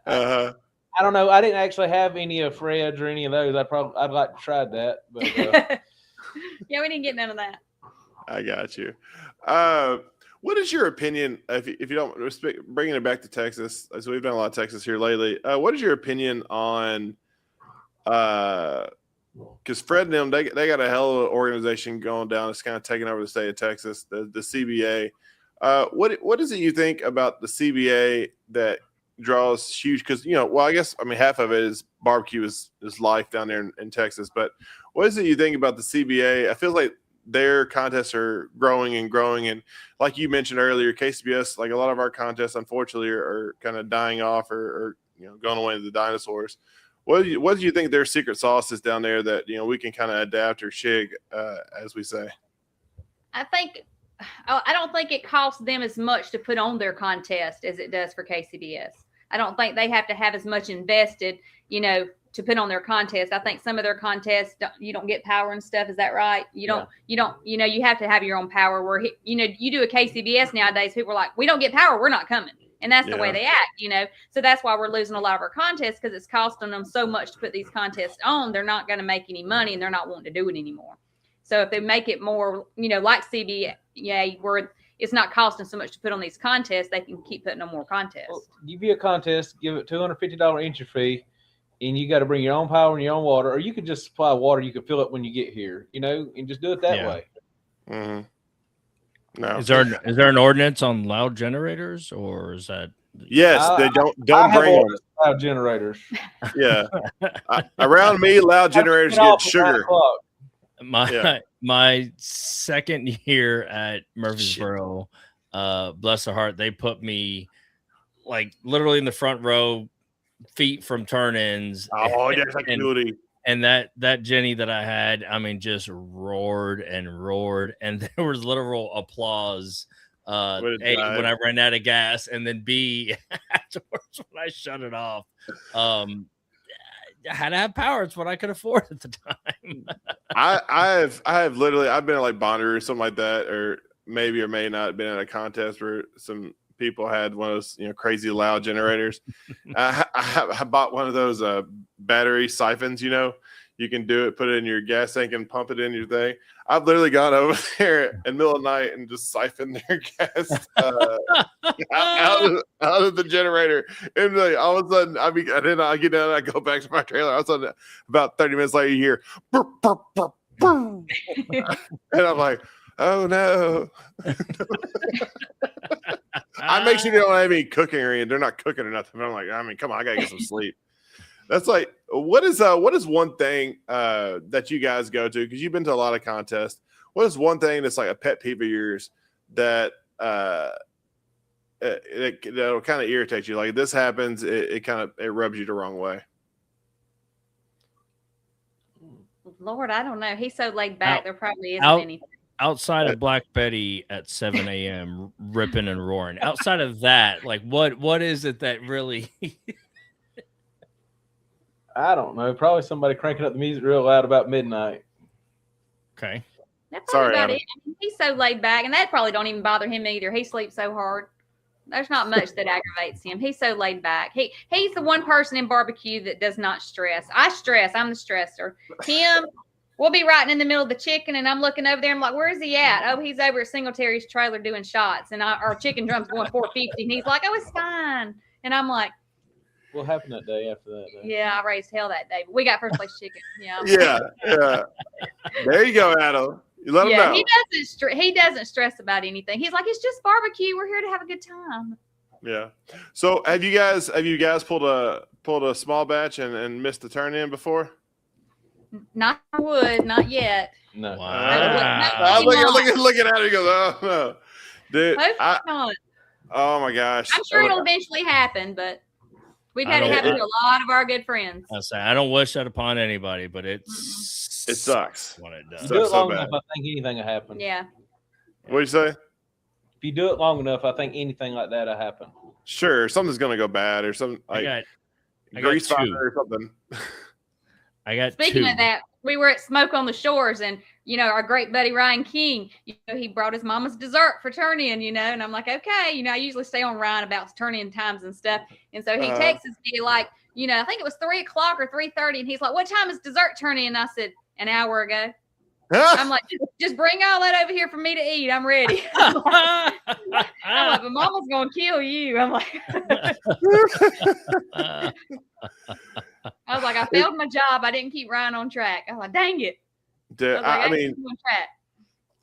S1: Uh-huh.
S3: I don't know. I didn't actually have any of Fred's or any of those. I'd like to try that, but
S4: Yeah, we didn't get none of that.
S1: I got you. What is your opinion, if you don't, bringing it back to Texas, so we've done a lot of Texas here lately. What is your opinion on, because Fred and them, they got a hell of an organization going down. It's kind of taking over the state of Texas, the CBA. What is it you think about the CBA that draws huge? Because, I guess, half of it is barbecue is life down there in Texas. But what is it you think about the CBA? I feel like their contests are growing and growing. And like you mentioned earlier, KCBS, like a lot of our contests, unfortunately, are kind of dying off or going away to the dinosaurs. What do you think their secret sauce is down there that, we can kind of adapt or shig, as we say?
S4: I don't think it costs them as much to put on their contest as it does for KCBS. I don't think they have to have as much invested, to put on their contest. I think some of their contests, you don't get power and stuff. Is that right? You have to have your own power where, you do a KCBS nowadays, people are like, we don't get power, we're not coming. And that's the way they act, So that's why we're losing a lot of our contests, because it's costing them so much to put these contests on. They're not going to make any money and they're not wanting to do it anymore. So if they make it more, like CBA, where it's not costing so much to put on these contests, they can keep putting on more contests.
S3: Well, give you a contest, give it $250 entry fee, and you got to bring your own power and your own water, or you could just supply water. You could fill it when you get here, and just do it that way.
S1: Mm-hmm. No.
S2: Is there an ordinance on loud generators, or is that?
S1: Yes, they don't bring them.
S3: Loud generators.
S1: Yeah, around me, loud generators get sugar.
S2: My second year at Murfreesboro, bless their heart, they put me like literally in the front row, feet from turn-ins.
S1: Oh, that's like beauty.
S2: And that Jenny that I had, just roared and roared, and there was literal applause. A, when I ran out of gas, and then B, afterwards when I shut it off. I had to have power. It's what I could afford at the time.
S1: I've been at like Bonnaroo or something like that, or may not been at a contest where some people had one of those crazy loud generators. I bought one of those battery siphons. You can do it, put it in your gas tank and pump it in your thing. I've literally gone over there in the middle of the night and just siphoned their gas out of the generator. And like, all of a sudden, I get down and I go back to my trailer. All of a sudden, about 30 minutes later, you hear, burp, burp, burp, burp. And I'm like, oh no. I make sure they don't have any cooking or anything. They're not cooking or nothing. But I'm like, come on, I gotta get some sleep. That's like, what is one thing that you guys go to? Because you've been to a lot of contests. What is one thing that's like a pet peeve of yours that it'll kind of irritate you? Like this happens, it rubs you the wrong way.
S4: Lord, I don't know. He's so laid back. There probably isn't anything.
S2: Outside of Black Betty at 7 a.m. ripping and roaring. Outside of that, like what is it that really?
S3: I don't know. Probably somebody cranking up the music real loud about midnight.
S2: Okay.
S4: That's probably about it. He's so laid back, and that probably don't even bother him either. He sleeps so hard. There's not much that aggravates him. He's so laid back. He's the one person in barbecue that does not stress. I stress. I'm the stressor. Him, we'll be right in the middle of the chicken, and I'm looking over there. I'm like, where is he at? Oh, he's over at Singletary's trailer doing shots, and our chicken drum's going 450, and he's like, oh, it's fine. And I'm like,
S3: what happened that day after that day?
S4: Yeah, I raised hell that day. But we got first place chicken. Yeah.
S1: Yeah. There you go, Adam. You let him know.
S4: He doesn't stress about anything. He's like, it's just barbecue. We're here to have a good time.
S1: Yeah. So have you guys pulled a small batch and missed the turn in before?
S4: Not wood, not yet.
S3: No.
S1: Wow. Looking at it, he goes, oh no. Dude,
S4: not.
S1: Oh my gosh.
S4: I'm sure it'll eventually happen, but we've had it happen to a lot of our good friends.
S2: I don't wish that upon anybody, but it
S1: sucks
S2: when it does.
S3: If you do it long enough, I think anything will happen.
S4: Yeah.
S1: What do you say?
S3: If you do it long enough, I think anything like that will happen.
S1: Sure, something's gonna go bad or something like grease fire or something.
S2: I got
S4: Speaking of that, we were at Smoke on the Shores, and our great buddy Ryan King, he brought his mama's dessert for turn-in, and I'm like, okay, I usually stay on Ryan about turn-in times and stuff. And so he texts me like, I think it was 3:00 or 3:30, and he's like, what time is dessert turn-in? I said, an hour ago. I'm like, just bring all that over here for me to eat. I'm ready. I'm like, but mama's going to kill you. I'm like, I was like, I failed my job. I didn't keep Ryan on track. I was like, dang it.
S1: Dude, I mean,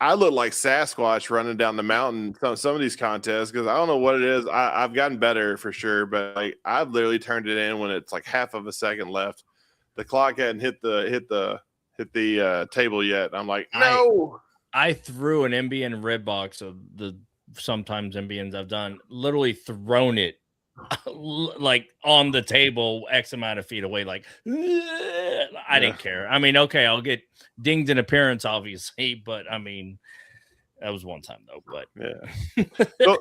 S1: I look like Sasquatch running down the mountain. Some of these contests, because I don't know what it is. I've gotten better for sure, but like I've literally turned it in when it's like half of a second left. The clock hadn't hit the table yet. I'm like, no.
S2: I threw an NBN red box of the sometimes NBNs I've done, literally thrown it like on the table X amount of feet away. Like, I didn't care. I mean, okay, I'll get dinged in appearance, obviously, but I mean, that was one time though. But
S1: yeah. So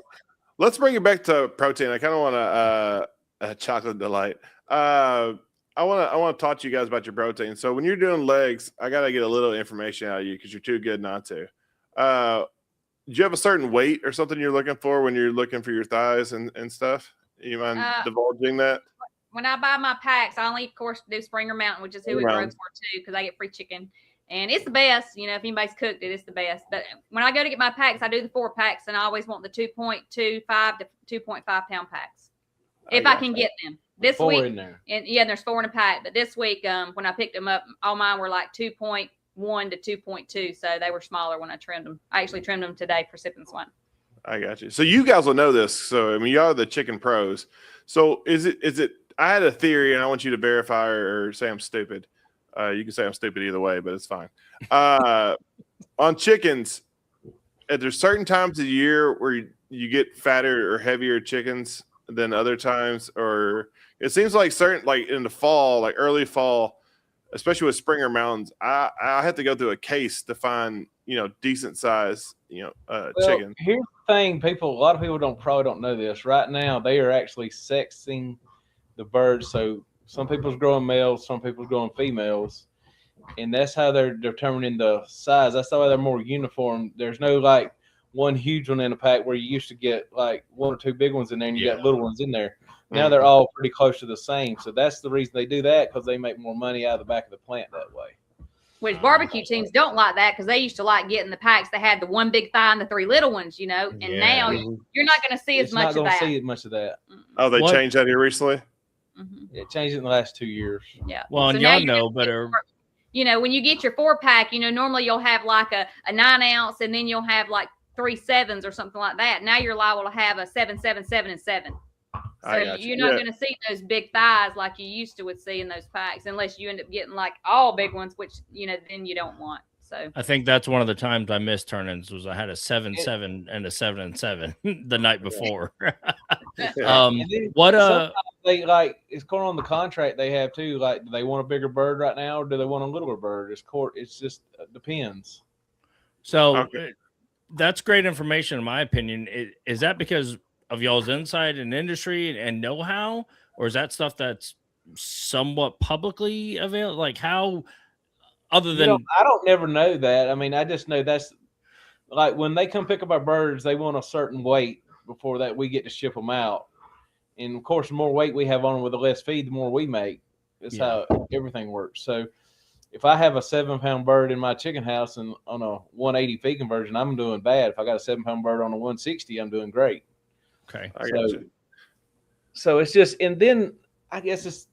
S1: let's bring it back to protein. I kind of want a chocolate delight. I want to talk to you guys about your protein. So when you're doing legs, I got to get a little information out of you because you're too good not to. Do you have a certain weight or something you're looking for when you're looking for your thighs and stuff? You mind divulging that?
S4: When I buy my packs, I only, of course, do Springer Mountain, which is who we grow for too, because I get free chicken. And it's the best. If anybody's cooked it, it's the best. But when I go to get my packs, I do the 4 packs, and I always want the 2.25 to 2.5 pound packs if I can get them. This week, and there's 4 in a pack. But this week, when I picked them up, all mine were like 2.1 to 2.2, so they were smaller when I trimmed them. I actually trimmed them today for Sip and Swine.
S1: I got you. So you guys will know this. So I mean, y'all are the chicken pros. So is it? I had a theory, and I want you to verify or say I'm stupid. You can say I'm stupid either way, but it's fine. On chickens, are there certain times of the year where you get fatter or heavier chickens than other times, or it seems like certain, like in the fall, like early fall, especially with Springer Mountains, I have to go through a case to find decent size chicken.
S3: Here's the thing, a lot of people probably don't know this. Right now, they are actually sexing the birds. So some people's growing males, some people's growing females, and that's how they're determining the size. That's why they're more uniform. There's no like one huge one in a pack where you used to get like 1 or 2 big ones in there and you got little ones in there. Now they're all pretty close to the same. So that's the reason they do that, because they make more money out of the back of the plant that way.
S4: Which barbecue teams don't like that, because they used to like getting the packs that had the 1 big thigh and the 3 little ones, and now you're not going to see as much of that.
S3: See much of that.
S1: Oh, they changed that here recently?
S3: Mm-hmm. It changed in the last 2 years.
S4: Yeah.
S2: Well, and y'all know better.
S4: When you get your 4-pack, normally you'll have like a 9 ounce, and then you'll have like 3 7s or something like that. Now you're liable to have a 7, 7, 7, and 7. So you're not going to see those big thighs like you used to see in those packs, unless you end up getting like all big ones, which then you don't want. So I
S2: think that's one of the times I missed turn-ins was I had a 7 7 and a 7 and 7 the night before.
S3: They like, it's going on the contract they have too. Like, do they want a bigger bird right now, or do they want a littler bird? It's just depends.
S2: So that's great information, in my opinion. Is that because of y'all's insight in industry and know-how, or is that stuff that's somewhat publicly available? Like, how, other than
S3: I don't never know that. I mean, I just know that's like when they come pick up our birds, they want a certain weight before that we get to ship them out. And of course, the more weight we have on them with the less feed, the more we make. That's how everything works. So if I have a 7-pound bird in my chicken house and on a 180 feed conversion, I'm doing bad. If I got a 7-pound bird on a 160, I'm doing great.
S2: Okay.
S3: So it's just, and then I guess it's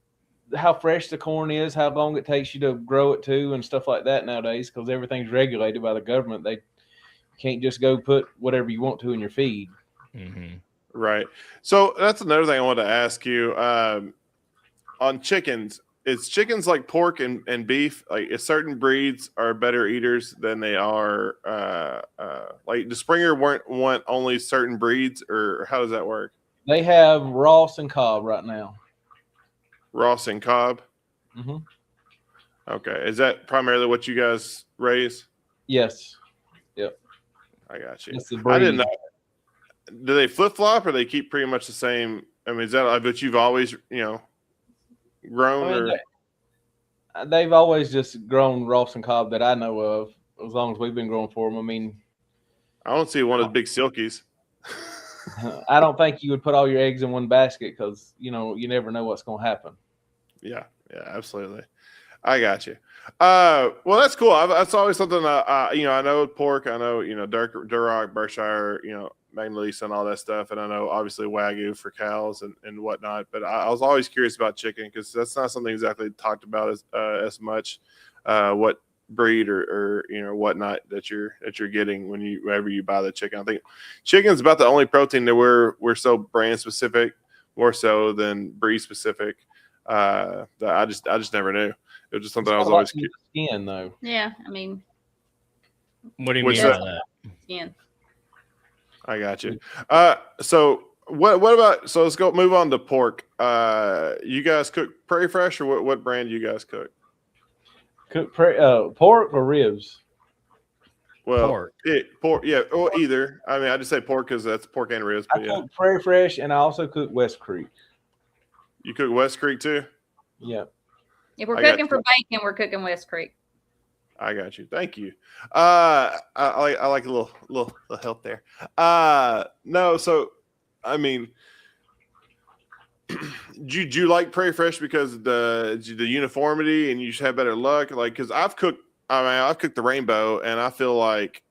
S3: how fresh the corn is, how long it takes you to grow it too, and stuff like that nowadays, because everything's regulated by the government. They can't just go put whatever you want to in your feed.
S2: Mm-hmm.
S1: Right. So that's another thing I wanted to ask you. On chickens, is chickens like pork and beef? Like, if certain breeds are better eaters than they are, like the Springer want only certain breeds, or how does that work?
S3: They have Ross and Cobb right now.
S1: Ross and Cobb?
S3: Mm-hmm.
S1: Okay. Is that primarily what you guys raise?
S3: Yes. Yep.
S1: I got you.
S3: I
S1: didn't know. Do they flip-flop, or they keep pretty much the same? I mean, is that, but you've always, grown?
S3: They've always just grown Ross and Cobb that I know of. as long as we've been growing for them. I mean,
S1: I don't see one of those big silkies.
S3: I don't think you would put all your eggs in one basket because you never know what's going to happen.
S1: Yeah, absolutely. I got you. Well, that's cool. That's always something. I know pork. I know Duroc, Berkshire, Magna-Lisa and all that stuff, and I know obviously Wagyu for cows and whatnot. But I was always curious about chicken because that's not something exactly talked about as much. What breed or whatnot that you're getting whenever you buy the chicken. I think chicken's about the only protein that we're so brand specific more so than breed specific. That I just never knew. It was just something I was always curious.
S3: Skin though.
S4: Yeah, I mean,
S2: What do you
S1: What's
S2: mean by
S1: that?
S2: that?
S4: skin.
S1: I got you. So what about? So let's move on to pork. You guys cook Prairie Fresh or what brand do you guys cook?
S3: Cook pork or ribs?
S1: Well,
S2: Pork.
S1: Pork, yeah, or either. I mean, I just say pork because that's pork and ribs.
S3: I
S1: But yeah,
S3: cook Prairie Fresh, and I also cook West Creek.
S1: you cook West Creek too.
S3: Yeah.
S4: If we're
S1: I got
S4: cooking for bacon, we're cooking West Creek.
S1: I got you. Thank you. I like a little help there. No, so I mean, do you like Prairie Fresh because the uniformity and you just have better luck? Like, because I've cooked the Rainbow, and I feel like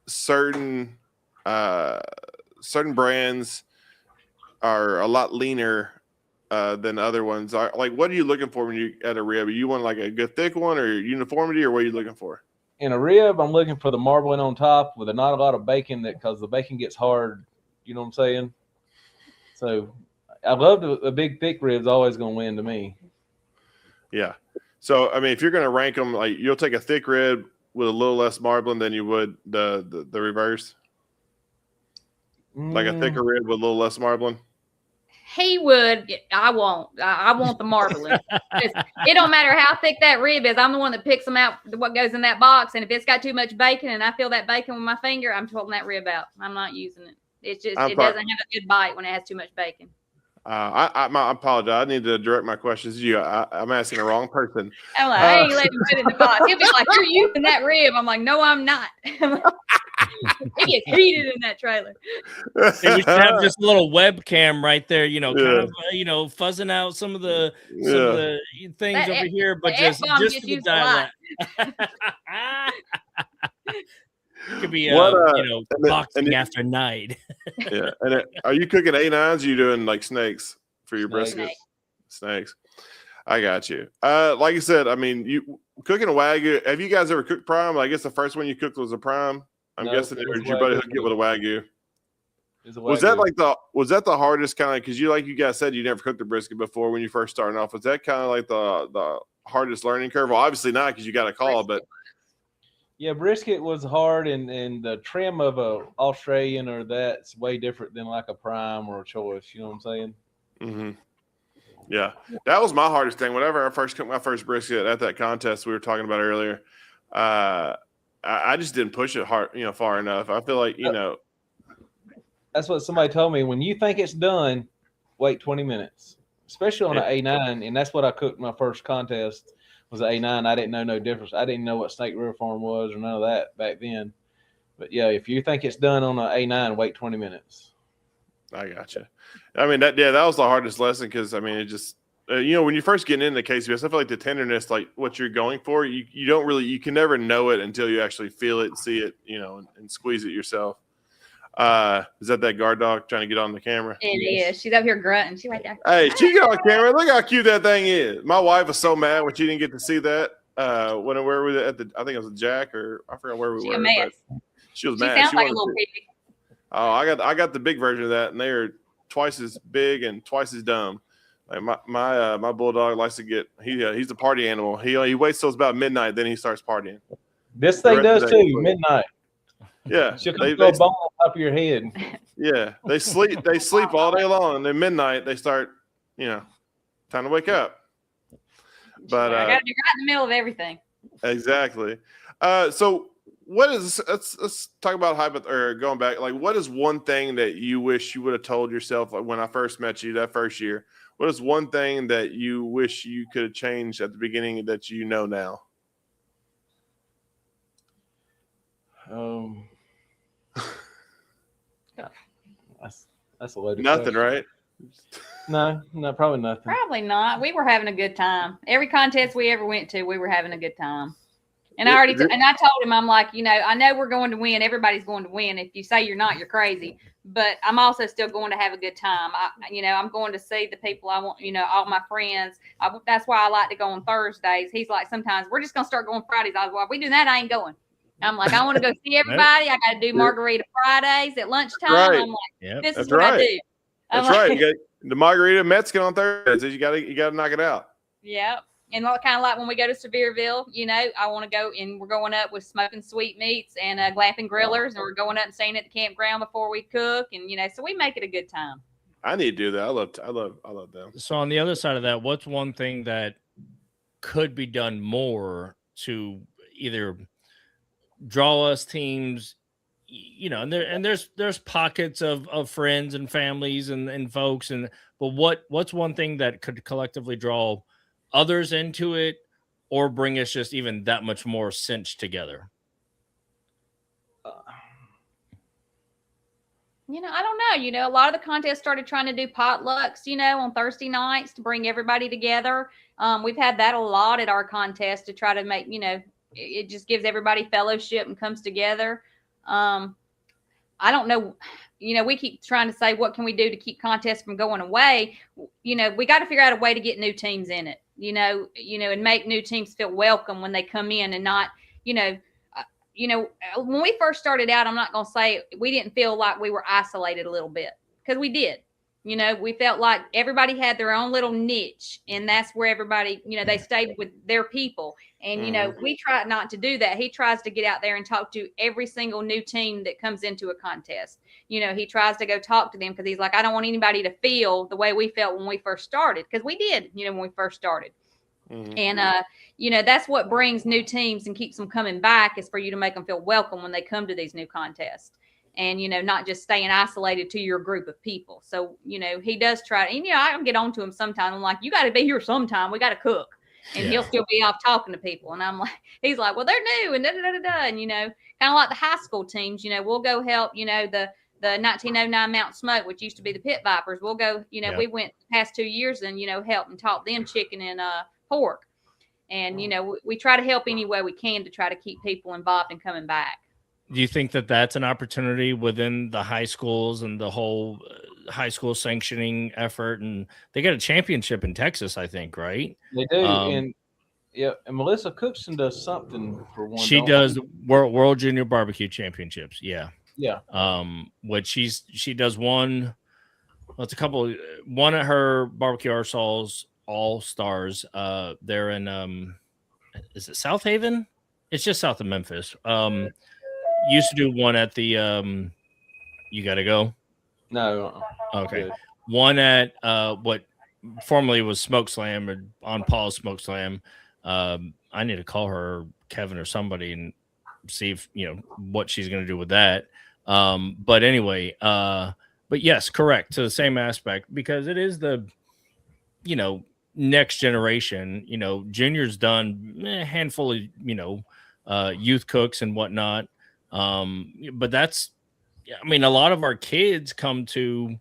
S1: certain brands are a lot leaner than other ones. Like, what are you looking for when you at a rib? You want like a good thick one or uniformity, or what are you looking for?
S3: In a rib, I'm looking for the marbling on top with not a lot of bacon, because the bacon gets hard. You know what I'm saying? So I love a big thick rib's always going to win to me.
S1: Yeah. So I mean, if you're going to rank them, like you'll take a thick rib with a little less marbling than you would the reverse, like a thicker rib with a little less marbling.
S4: He would. I won't. I want the marbling. It don't matter how thick that rib is. I'm the one that picks them out, what goes in that box. And if it's got too much bacon and I feel that bacon with my finger, I'm pulling that rib out. I'm not using it. It's just, it doesn't have a good bite when it has too much bacon.
S1: I apologize. I need to direct my questions to you. I'm asking the wrong person.
S4: I'm like, I ain't letting him put it in the box. He'll be like, you're using that rib. I'm like, no, I'm not. It gets heated in that trailer.
S2: Hey, we should have just a little webcam right there, kind of, fuzzing out some of the things
S4: That
S2: over here, but
S4: the
S2: just
S4: F-bomb
S2: for
S4: gets
S2: the
S4: used a lot.
S2: dialect. It could be,
S1: What,
S2: boxing after night.
S1: Yeah. And are you cooking A9s? Or you doing like snakes for your briskets? Snakes. I got you. Like I said, I mean, you cooking a Wagyu. Have you guys ever cooked prime? I guess the first one you cooked was a prime. I'm guessing it was your buddy hooked it with a Wagyu. Was that the hardest kind of, because you guys said you never cooked a brisket before when you first started off? Was that kind of like the hardest learning curve? Well, obviously not, because you got a call, but
S3: yeah, brisket was hard, and the trim of a Australian or that's way different than like a prime or a choice. You know what I'm saying?
S1: Mm-hmm. Yeah, that was my hardest thing. Whenever I first cooked my first brisket at that contest we were talking about earlier, I just didn't push it hard, far enough. I feel like,
S3: That's what somebody told me. When you think it's done, wait 20 minutes, especially on an A9. And that's what I cooked my first contest was an A9. I didn't know no difference. I didn't know what snake river farm was or none of that back then. But yeah, if you think it's done on an A9, wait 20 minutes. I
S1: gotcha. I mean, that was the hardest lesson, because I mean, it just, when you first get into KCBS, I feel like the tenderness, like what you're going for, you don't really, you can never know it until you actually feel it, see it, and squeeze it yourself. Is that guard dog trying to get on the camera?
S4: It is. She's up here grunting. She's right there.
S1: Hey, she got on camera. Look how cute that thing is. My wife was so mad when she didn't get to see that. When we were at I think it was a Jack, or I forgot where we were. She was mad.
S4: She sounds like a little pig.
S1: Oh, I got the big version of that, and they are twice as big and twice as dumb. Like my bulldog likes to get, he's a party animal. He waits till it's about midnight, then he starts partying.
S3: This thing does too. Midnight.
S1: Yeah,
S3: she'll come throw a bone on top of your head.
S1: Yeah, they sleep all day long, and then midnight they start, time to wake up. But
S4: I got to be right in the middle of everything.
S1: Exactly. So what is? Let's talk about going back. Like, what is one thing that you wish you would have told yourself, like when I first met you that first year? What is one thing that you wish you could have changed at the beginning that you know now?
S3: Um, that's a loaded
S1: Nothing,
S3: question.
S1: right?
S3: No, probably nothing.
S4: Probably not. We were having a good time. Every contest we ever went to, we were having a good time. And I told him, I'm like, I know we're going to win. Everybody's going to win. If you say you're not, you're crazy. But I'm also still going to have a good time. I'm going to see the people I want, all my friends. That's why I like to go on Thursdays. He's like, sometimes we're just going to start going Fridays. I was like, if we do that, I ain't going. I'm like, I want to go see everybody. I got to do Margarita Fridays at lunchtime.
S1: Right.
S4: I'm like, this is
S1: That's
S4: what
S1: right.
S4: I do.
S1: That's right. You got the Margarita Mexican on Thursdays. You got to knock it out.
S4: Yeah. And kind of like when we go to Sevierville, I want to go and we're going up with smoking sweet meats and glamping grillers, and we're going up and staying at the campground before we cook, and so we make it a good time.
S1: I need to do that. I love them.
S2: So on the other side of that, what's one thing that could be done more to either draw us teams, and there's pockets of friends and families and folks, but what's one thing that could collectively draw others into it, or bring us just even that much more cinched together?
S4: I don't know. A lot of the contests started trying to do potlucks, on Thursday nights to bring everybody together. We've had that a lot at our contest to try to make, it just gives everybody fellowship and comes together. I don't know. We keep trying to say, what can we do to keep contests from going away? We got to figure out a way to get new teams in it, and make new teams feel welcome when they come in, and not, when we first started out, I'm not going to say we didn't feel like we were isolated a little bit, because we did. We felt like everybody had their own little niche, and that's where everybody, they stayed with their people. And, we try not to do that. He tries to get out there and talk to every single new team that comes into a contest. He tries to go talk to them, because he's like, I don't want anybody to feel the way we felt when we first started, because we did, when we first started. And, that's what brings new teams and keeps them coming back, is for you to make them feel welcome when they come to these new contests. And, not just staying isolated to your group of people. So, he does try, and, I can get on to him sometime. I'm like, you got to be here sometime. We got to cook. And he'll still be off talking to people. And I'm like, he's like, well, they're new and da-da-da-da-da. And, kind of like the high school teams, we'll go help, the 1909 Mount Smoke, which used to be the Pit Vipers. We'll go, we went the past 2 years and, help and taught them chicken and pork. And, we try to help any way we can to try to keep people involved and coming back.
S2: Do you think that that's an opportunity within the high schools and the whole high school sanctioning effort? And they got a championship in Texas, I think, right?
S3: They do. And Melissa Cookson does something for one.
S2: She does World Junior Barbecue Championships. Yeah.
S3: Yeah.
S2: What she does one. Well, it's a couple. One at her Barbecue All Stars. They're in is it South Haven? It's just south of Memphis. Used to do one at the You Gotta Go.
S3: No.
S2: Okay.
S3: Good.
S2: One at what formerly was Smoke Slam, or on Paul's Smoke Slam. I need to call her, Kevin, or somebody, and see if what she's going to do with that. But anyway, but yes, correct, to the same aspect, because it is the next generation. Junior's done a handful of youth cooks and whatnot. But that's, a lot of our kids come to,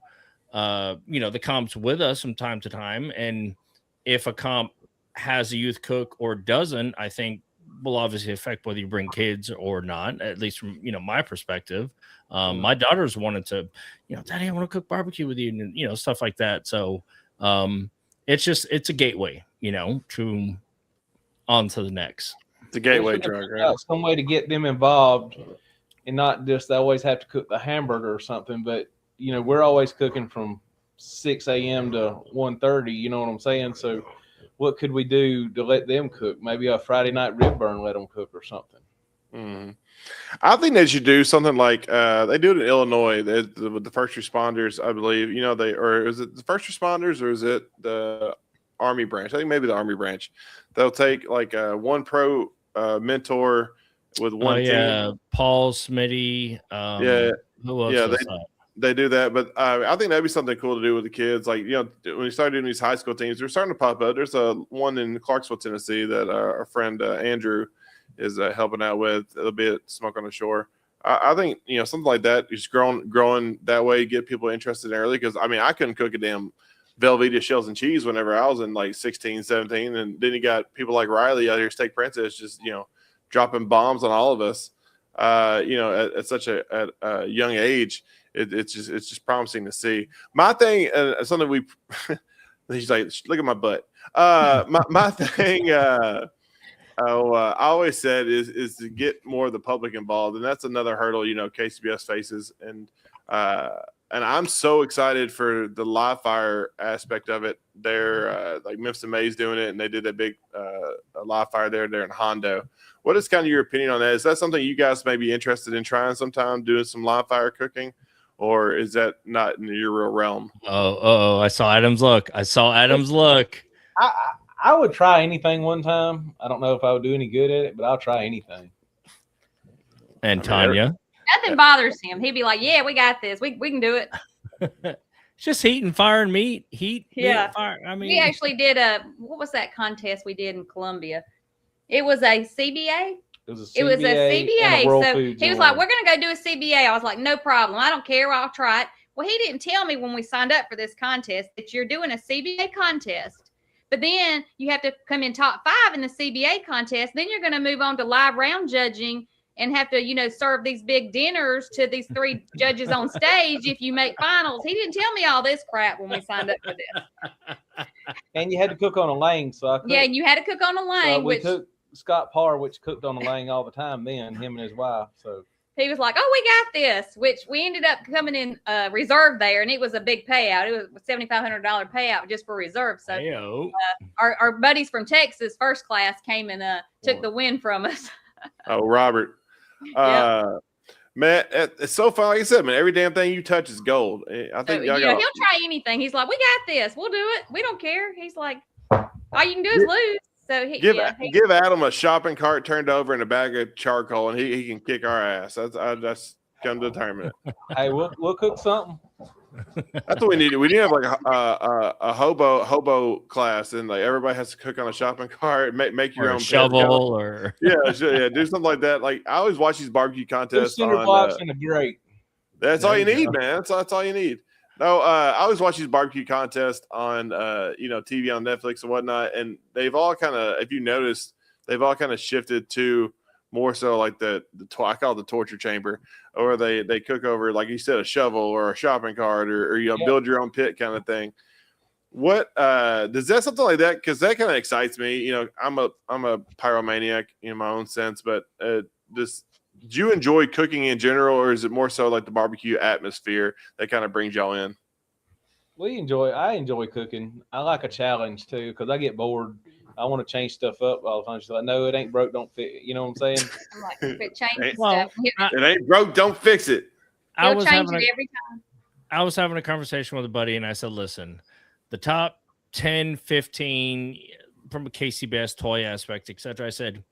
S2: the comps with us from time to time. And if a comp has a youth cook or doesn't, I think will obviously affect whether you bring kids or not, at least from, my perspective. My daughters wanted to, Daddy, I want to cook barbecue with you, and, stuff like that. So, it's a gateway, to on to the next.
S1: It's a gateway drug, right?
S3: Some way to get them involved, and not just they always have to cook the hamburger or something. But we're always cooking from 6 a.m. to 1:30. You know what I'm saying? So, what could we do to let them cook? Maybe a Friday night rib burn, let them cook or something.
S1: Mm-hmm. I think they should do something like they do it in Illinois with the first responders, I believe. Or is it the first responders, or is it the Army branch? I think maybe the Army branch. They'll take like one pro mentor with one team.
S2: Paul Smitty. Who else?
S1: Yeah, they do that. But I think that'd be something cool to do with the kids. Like, when you start doing these high school teams, they're starting to pop up. There's one in Clarksville, Tennessee that our friend Andrew is helping out with. It'll be at Smoke on the Shore. I think something like that, just growing that way, get people interested early. Because I mean, I couldn't cook a damn Velveeta shells and cheese whenever I was in like 16, 17, and then you got people like Riley out here, Steak Princess, just dropping bombs on all of us. At such a young age, it's just promising to see. My thing, something he's like, look at my butt. My thing. I always said is to get more of the public involved, and that's another hurdle KCBS faces, and I'm so excited for the live fire aspect of it. They're like Memphis and May's doing it, and they did that big live fire there in Hondo. What is kind of your opinion on that? Is that something you guys may be interested in trying sometime, doing some live fire cooking, or is that not in your real realm?
S2: I saw Adam's look.
S3: I would try anything one time. I don't know if I would do any good at it, but I'll try anything.
S2: And Tanya?
S4: Nothing bothers him. He'd be like, yeah, we got this. We can do it.
S2: It's just heat and fire and meat. Meat, fire. I mean,
S4: we actually did what was that contest we did in Columbia? It was a CBA. It was a CBA. So he was like, we're going to go do a CBA. I was like, no problem. I don't care. I'll try it. Well, he didn't tell me when we signed up for this contest that you're doing a CBA contest. But then you have to come in top 5 in the CBA contest. Then you're going to move on to live round judging and have to, serve these big dinners to these 3 judges on stage if you make finals. He didn't tell me all this crap when we signed up for this.
S3: And you had to cook on a lane.
S4: Yeah, and you had to cook on a lane.
S3: We took Scott Parr, which cooked on the lane all the time then, him and his wife. So
S4: he was like, oh, we got this, which we ended up coming in reserve there, and it was a big payout. It was a $7,500 payout just for reserve. So our buddies from Texas, first class, came and took the win from us.
S1: Oh, Robert. Man, it's so fun. Like I said, man, every damn thing you touch is gold. I think
S4: he'll try anything. He's like, we got this. We'll do it. We don't care. He's like, all you can do is lose. So give
S1: Adam a shopping cart turned over and a bag of charcoal, and he can kick our ass. That's come to determine it.
S3: Hey, we'll cook something.
S1: That's what we need. We need to have like a hobo class, and like everybody has to cook on a shopping cart. Make your own
S2: shovel, or
S1: do something like that. Like I always watch these barbecue contests.
S3: 2 cinder blocks and a grate.
S1: That's all you need, man. That's all you need. No, I always watch these barbecue contests on TV on Netflix and whatnot, and they've all kind of, if you noticed, they've all kind of shifted to more so like I call it the torture chamber, or they cook over, like you said, a shovel or a shopping cart, or build your own pit kind of thing. What does that something like that? Because that kind of excites me. I'm a pyromaniac in my own sense, but do you enjoy cooking in general, or is it more so like the barbecue atmosphere that kind of brings y'all in?
S3: I enjoy cooking. I like a challenge too, because I get bored. I want to change stuff up all the time. She's like, no, it ain't broke, don't fix it. You know what I'm saying?
S4: I'm like, if it changes stuff.
S1: It ain't broke, don't fix it.
S4: He'll change it every time.
S2: I was having a conversation with a buddy, and I said, listen, the top 10, 15 from a KCBS toy aspect, etc. I said,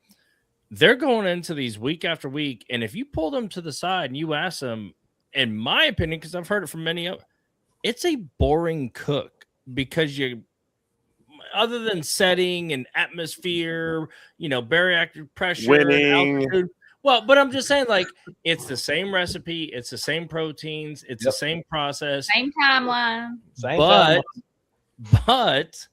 S2: they're going into these week after week, and if you pull them to the side and you ask them, in my opinion, because I've heard it from many of them, it's a boring cook, because other than setting and atmosphere, barometric pressure,
S1: winning.
S2: Altitude, but I'm just saying, like, it's the same recipe, it's the same proteins, it's the same process,
S4: same timeline,
S2: but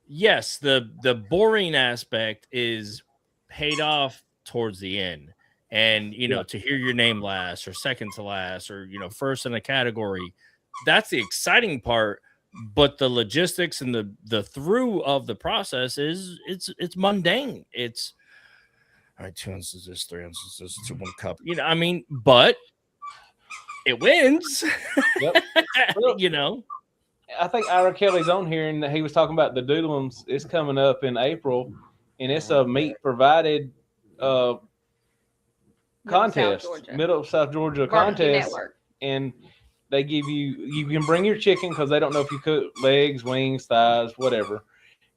S2: yes, the boring aspect is paid off towards the end, and to hear your name last or second to last, or first in a category, that's the exciting part. But the logistics and the through of the process it's mundane. It's all right, 2 ounces this, 3 ounces this, 1 cup, but it wins.
S3: Yep. I think Ira Kelly's on here, and he was talking about the Doodlums. It's coming up in April, and it's a meat provided contest, Middle of South Georgia contest, and they give you can bring your chicken, because they don't know if you cook legs, wings, thighs, whatever,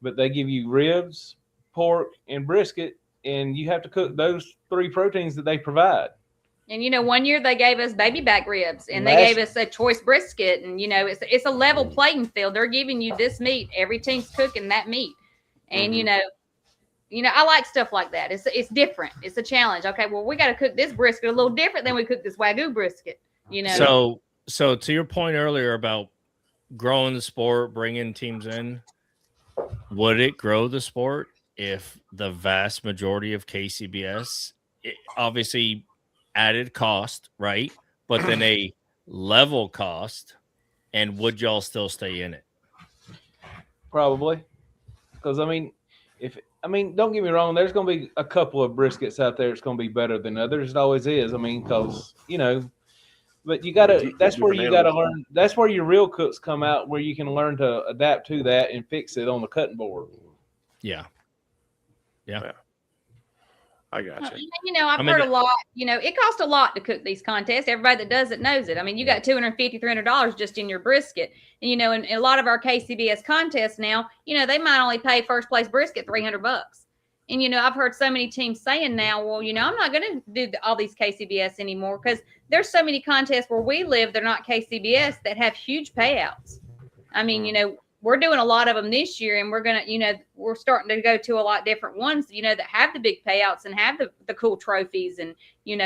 S3: but they give you ribs, pork, and brisket, and you have to cook those 3 proteins that they provide.
S4: And 1 year they gave us baby back ribs, and they gave us a choice brisket, and it's a level playing field. They're giving you this meat. Every team's cooking that meat, and I like stuff like that. It's different. It's a challenge. Okay, well, we got to cook this brisket a little different than we cook this Wagyu brisket.
S2: So to your point earlier about growing the sport, bringing teams in, would it grow the sport if the vast majority of KCBS, obviously added cost, right? But then a level cost, and would y'all still stay in it?
S3: Probably, because don't get me wrong. There's going to be a couple of briskets out there. It's going to be better than others. It always is. Because but you gotta. That's where you gotta learn. That's where your real cooks come out, where you can learn to adapt to that and fix it on the cutting board.
S2: Yeah.
S1: I got you.
S4: I've heard a lot. It costs a lot to cook these contests. Everybody that does it knows it. I mean, you got $250, $300 just in your brisket. And, in a lot of our KCBS contests now, they might only pay first place brisket $300. And, I've heard so many teams saying now, well, I'm not going to do all these KCBS anymore because there's so many contests where we live. They're not KCBS that have huge payouts. I mean, we're doing a lot of them this year, and we're going to, we're starting to go to a lot different ones, that have the big payouts and have the cool trophies and,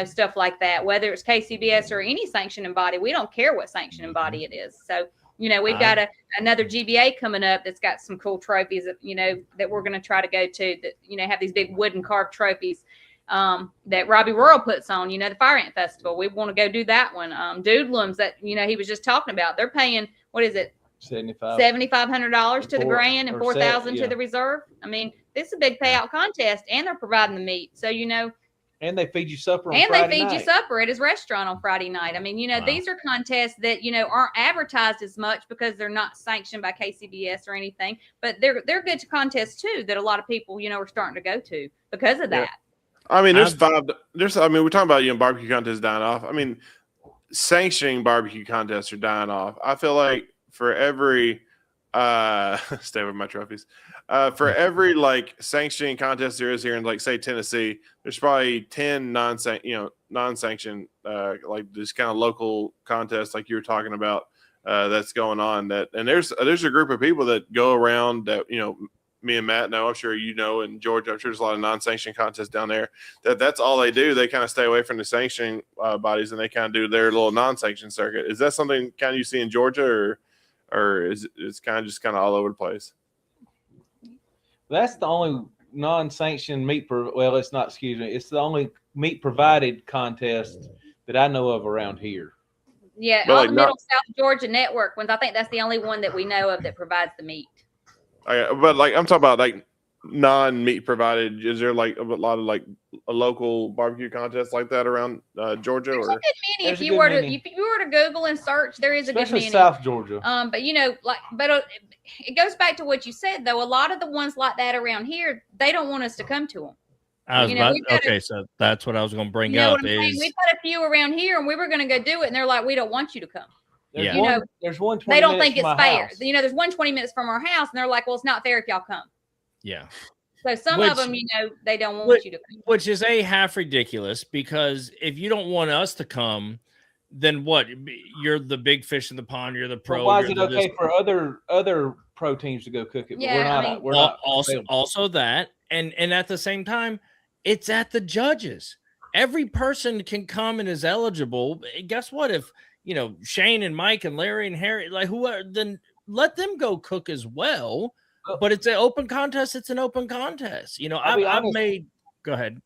S4: stuff like that, whether it's KCBS or any sanctioning body. We don't care what sanctioning body it is. So, we've got another GBA coming up that's got some cool trophies that, that we're going to try to go to that, have these big wooden carved trophies that Robbie Royal puts on, the Fire Ant Festival. We want to go do that one. Doodlums that, he was just talking about, they're paying, what is it? $7,500 to the grand and $4,000 to the reserve. I mean, this is a big payout contest, and they're providing the meat. So
S3: and they feed you supper on
S4: and
S3: Friday
S4: they feed
S3: night.
S4: You supper at his restaurant on Friday night. I mean, these are contests that aren't advertised as much because they're not sanctioned by KCBS or anything. But they're good contests too that a lot of people are starting to go to because of that.
S1: I mean, we're talking about barbecue contests dying off. I mean, sanctioning barbecue contests are dying off. I feel like for every stay with my trophies. For every sanctioning contest there is here in say Tennessee, there's probably 10 non-sanctioned this kind of local contests like you were talking about that's going on. And there's a group of people that go around that me and Matt know. I'm sure in Georgia, I'm sure there's a lot of non-sanctioned contests down there. That's all they do. They kind of stay away from the sanctioning bodies and they kind of do their little non-sanctioned circuit. Is that something kind of you see in Georgia or is it's kind of all over the place?
S3: That's the only non-sanctioned meat. It's not. Excuse me. It's the only meat provided contest that I know of around here.
S4: Yeah, all the Middle South Georgia network ones. I think that's the only one that we know of that provides the meat.
S1: But I'm talking about non-meat provided. Is there a lot of a local barbecue contest like that around Georgia?
S4: There's a good many. If you were to Google and search, there is a good many.
S3: South Georgia.
S4: But it goes back to what you said though. A lot of the ones like that around here, they don't want us to come to them.
S2: So that's what I was going to bring up.
S4: We've got a few around here, and we were going to go do it, and they're like, "We don't want you to come."
S3: There's one.
S4: They don't think it's fair. There's 120 minutes from our house, and they're like, "Well, it's not fair if y'all come."
S2: Yeah.
S4: So some of them, they don't want you to come.
S2: Which is half ridiculous because if you don't want us to come, then what? You're the big fish in the pond. You're the pro.
S3: Well, why is it okay for other pro teams to go cook it?
S4: Yeah,
S3: we're not.
S2: Also that, and at the same time, it's at the judges. Every person can come and is eligible. Guess what? If Shane and Mike and Larry and Harry, then let them go cook as well. But it's an open contest. It's an open contest. I've made. Go ahead.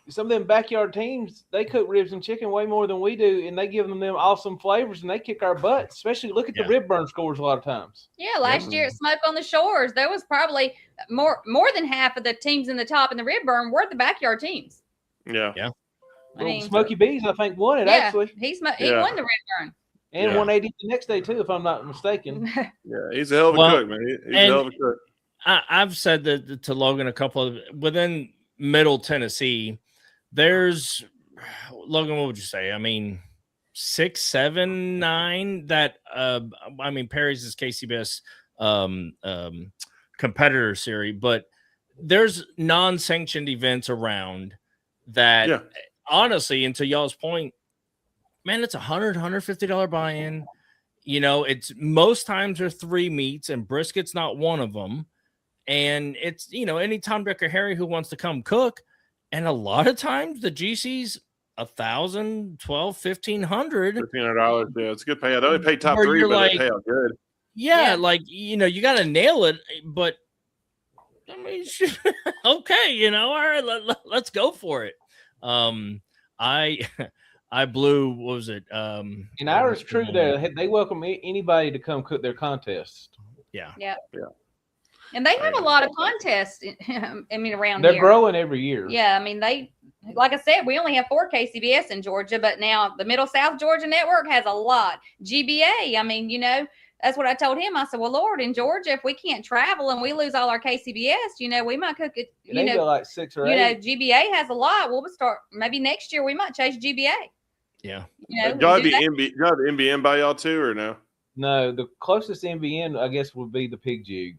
S3: Some of them backyard teams, they cook ribs and chicken way more than we do, and they give them awesome flavors, and they kick our butts. Especially look at the rib burn scores a lot of times.
S4: Yeah, last year at Smoke on the Shores, there was probably more than half of the teams in the top in the rib burn were the backyard teams.
S1: Yeah.
S3: Smoky Bees, I think, won it actually.
S4: He won the rib burn.
S3: And 180 the next day too, if I'm not mistaken.
S1: Yeah, he's a hell of a cook, man. He's a hell of a cook.
S2: I've said that to Logan within Middle Tennessee. There's Logan. What would you say? I mean, 6, 7, 9. That Perry's is KCBS competitor series, but there's non-sanctioned events around that. Yeah. Honestly, and to y'all's point, man, it's $150 buy-in. It's most times there are 3 meats, and brisket's not one of them. and it's, any Tom, Dick, or Harry who wants to come cook. And a lot of times the GC's $1,000, $1,200, $1,500.
S1: $1,500. Yeah, it's a good payout. They only pay top
S2: Where
S1: 3,
S2: you're
S1: but
S2: like,
S1: they pay out good.
S2: Yeah,
S4: Yeah.
S2: like, you got to nail it, but I mean, okay, all right, let's go for it. I blew, what was it?
S3: And ours true there. They welcome anybody to come cook their contest.
S2: Yeah.
S4: And they have a lot of contests. I mean, around
S3: They're
S4: here.
S3: growing every year.
S4: Yeah, I mean, like I said, we only have 4 KCBS in Georgia, but now the Middle South Georgia Network has a lot. GBA, I mean, that's what I told him. I said, well, Lord, in Georgia, if we can't travel and we lose all our KCBS, we might cook it.
S3: They go like 6 or 8.
S4: GBA has a lot. We'll start maybe next year. We might chase GBA.
S2: Yeah.
S1: Y'all have the NBN by y'all too, or no?
S3: No, the closest NBN, I guess, would be the Pig Jig.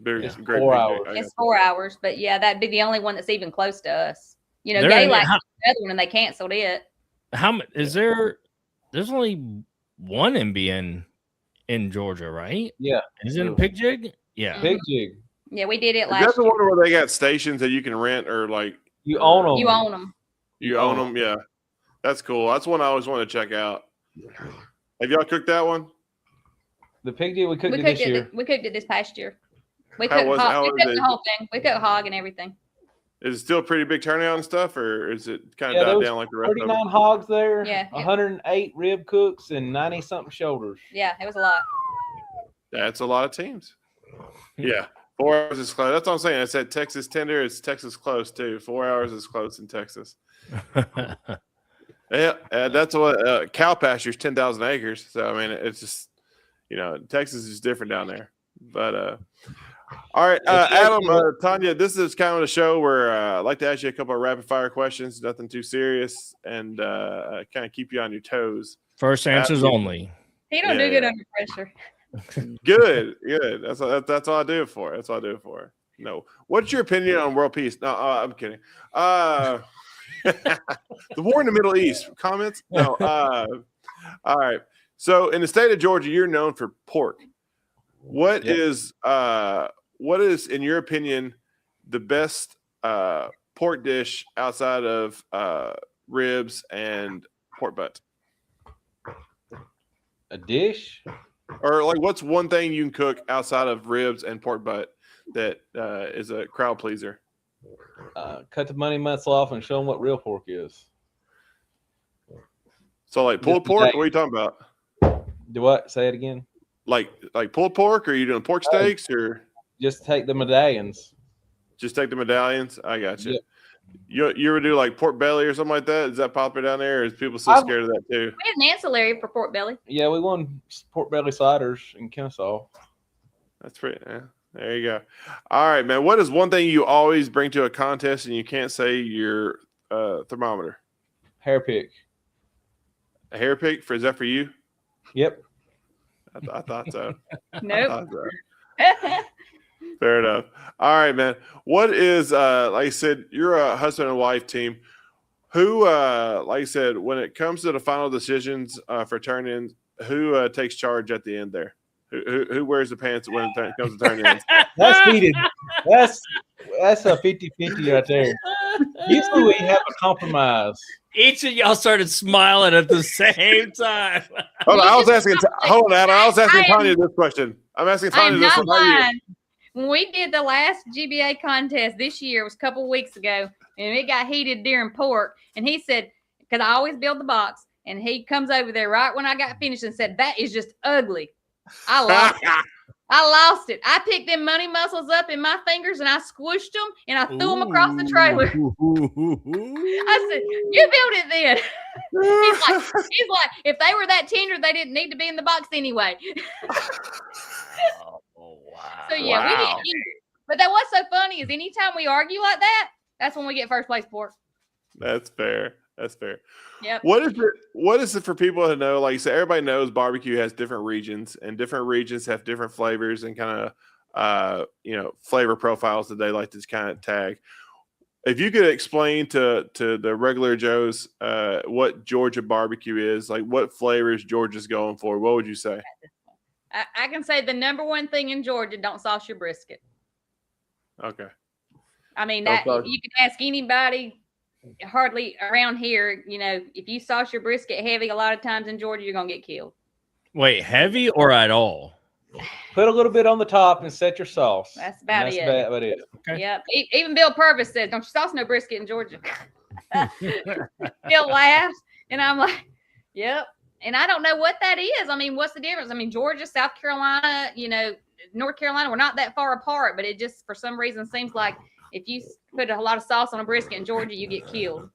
S1: It's
S3: Yeah.
S1: great.
S3: 4 hours.
S4: It's 4 hours, but yeah, that'd be the only one that's even close to us.
S2: There
S4: Gaylac
S2: ain't-
S4: had another one and they canceled it.
S2: How is there? There's only one NBN in Georgia, right?
S3: Yeah.
S2: Is it a Pig Jig? Yeah.
S3: Pig Jig.
S4: Yeah, we did it
S1: Is
S4: last
S1: that the
S4: year.
S1: one where they got stations that you can rent or like
S3: You own them.
S4: You own them.
S1: you own them? Yeah, that's cool. That's one I always want to check out. Have y'all cooked that one?
S3: The Pig Jig we cooked
S4: We
S3: it
S4: cooked
S3: this year.
S4: We cooked it this past year. We
S1: How
S4: cooked,
S1: was-
S4: hog,
S1: how
S4: we
S1: was
S4: cooked
S1: it?
S4: the whole thing. We cooked hog and everything.
S1: Is it still a pretty big turnout and stuff, or is it kind
S3: Yeah,
S1: of
S3: there
S1: died
S3: was
S1: down like the rest of
S3: 39
S1: them?
S3: hogs there.
S4: Yeah.
S3: 108 rib cooks and 90 something shoulders.
S4: Yeah, it was a lot.
S1: That's a lot of teams. Yeah, 4 hours is close. That's what I'm saying. I said Texas tender. It's Texas close too. 4 hours is close in Texas. Yeah, that's what cow pasture's 10,000 acres. So I mean, it's just Texas is different down there. But all right, Adam, Tanya, this is kind of a show where I'd like to ask you a couple of rapid fire questions, nothing too serious, and kind of keep you on your toes.
S2: First answers only.
S4: He don't do good under pressure.
S1: Good. That's all I do it for. That's all I do it for. No, what's your opinion on world peace? No, I'm kidding. The war in the Middle East. Comments? No. All right. So in the state of Georgia, you're known for pork. What is in your opinion the best pork dish outside of ribs and pork butt?
S3: A dish?
S1: Or like what's one thing you can cook outside of ribs and pork butt that is a crowd pleaser?
S3: Cut the money muscle off and show them what real pork is.
S1: So like pulled pork, what are you talking about?
S3: Do what? Say it again.
S1: Like pulled pork, or are you doing pork steaks, or
S3: Just take the medallions.
S1: just take the medallions? I got you.
S3: Yeah.
S1: You ever do like pork belly or something like that? Is that popular down there? Or is people so scared of that too?
S4: We had an ancillary for pork belly.
S3: Yeah, we won pork belly sliders in Kennesaw.
S1: That's pretty. Yeah. There you go. All right, man. What is one thing you always bring to a contest and you can't say your thermometer?
S3: Hair pick.
S1: A hair pick? Is that for you?
S3: Yep.
S1: I thought so.
S4: Nope.
S1: I thought so. Fair enough. All right, man. What is like I said, you're a husband and wife team. Who like I said, when it comes to the final decisions for turn-ins, who takes charge at the end there? Who wears the pants when it comes to turn-ins?
S3: That's heated. That's a 50-50 right there. Usually we have a compromise.
S2: Each of y'all started smiling at the same time.
S1: Hold on, I was asking Adam. I was asking
S4: I am-
S1: Tanya this question. I'm asking
S4: I'm
S1: Tanya this
S4: not
S1: one. How you-
S4: lying. When we did the last GBA contest this year, it was a couple weeks ago, and it got heated during pork. And he said, because I always build the box, and he comes over there right when I got finished and said, "That is just ugly." I lost it. I lost it. I picked them money muscles up in my fingers and I squished them and I threw them across the trailer. I said, "You built it then." He's like, if they were that tender, they didn't need to be in the box anyway.
S2: Oh, wow.
S4: So yeah, we didn't. But that what's so funny is anytime we argue like that, that's when we get first place pork.
S1: That's fair. That's fair.
S4: Yep.
S1: What is it for people to know? Like you said, everybody knows barbecue has different regions, and different regions have different flavors and kind of flavor profiles that they like to kind of tag. If you could explain to the regular Joes what Georgia barbecue is, like what flavors Georgia's going for, what would you say?
S4: I can say the number one thing in Georgia: don't sauce your brisket.
S1: Okay.
S4: I mean, that
S1: Okay.
S4: you can ask anybody hardly around here, if you sauce your brisket heavy, a lot of times in Georgia, you're going to get killed.
S2: Wait, heavy or at all?
S3: Put a little bit on the top and set your sauce.
S4: That's about it.
S3: That's about it.
S2: Okay.
S4: Yep. Even Bill Purvis says, "Don't you sauce no brisket in Georgia?" Bill laughs, and I'm like, "Yep." And I don't know what that is. I mean, what's the difference? I mean, Georgia, South Carolina, North Carolina, we're not that far apart, but it just for some reason seems like if you put a lot of sauce on a brisket in Georgia, you get killed.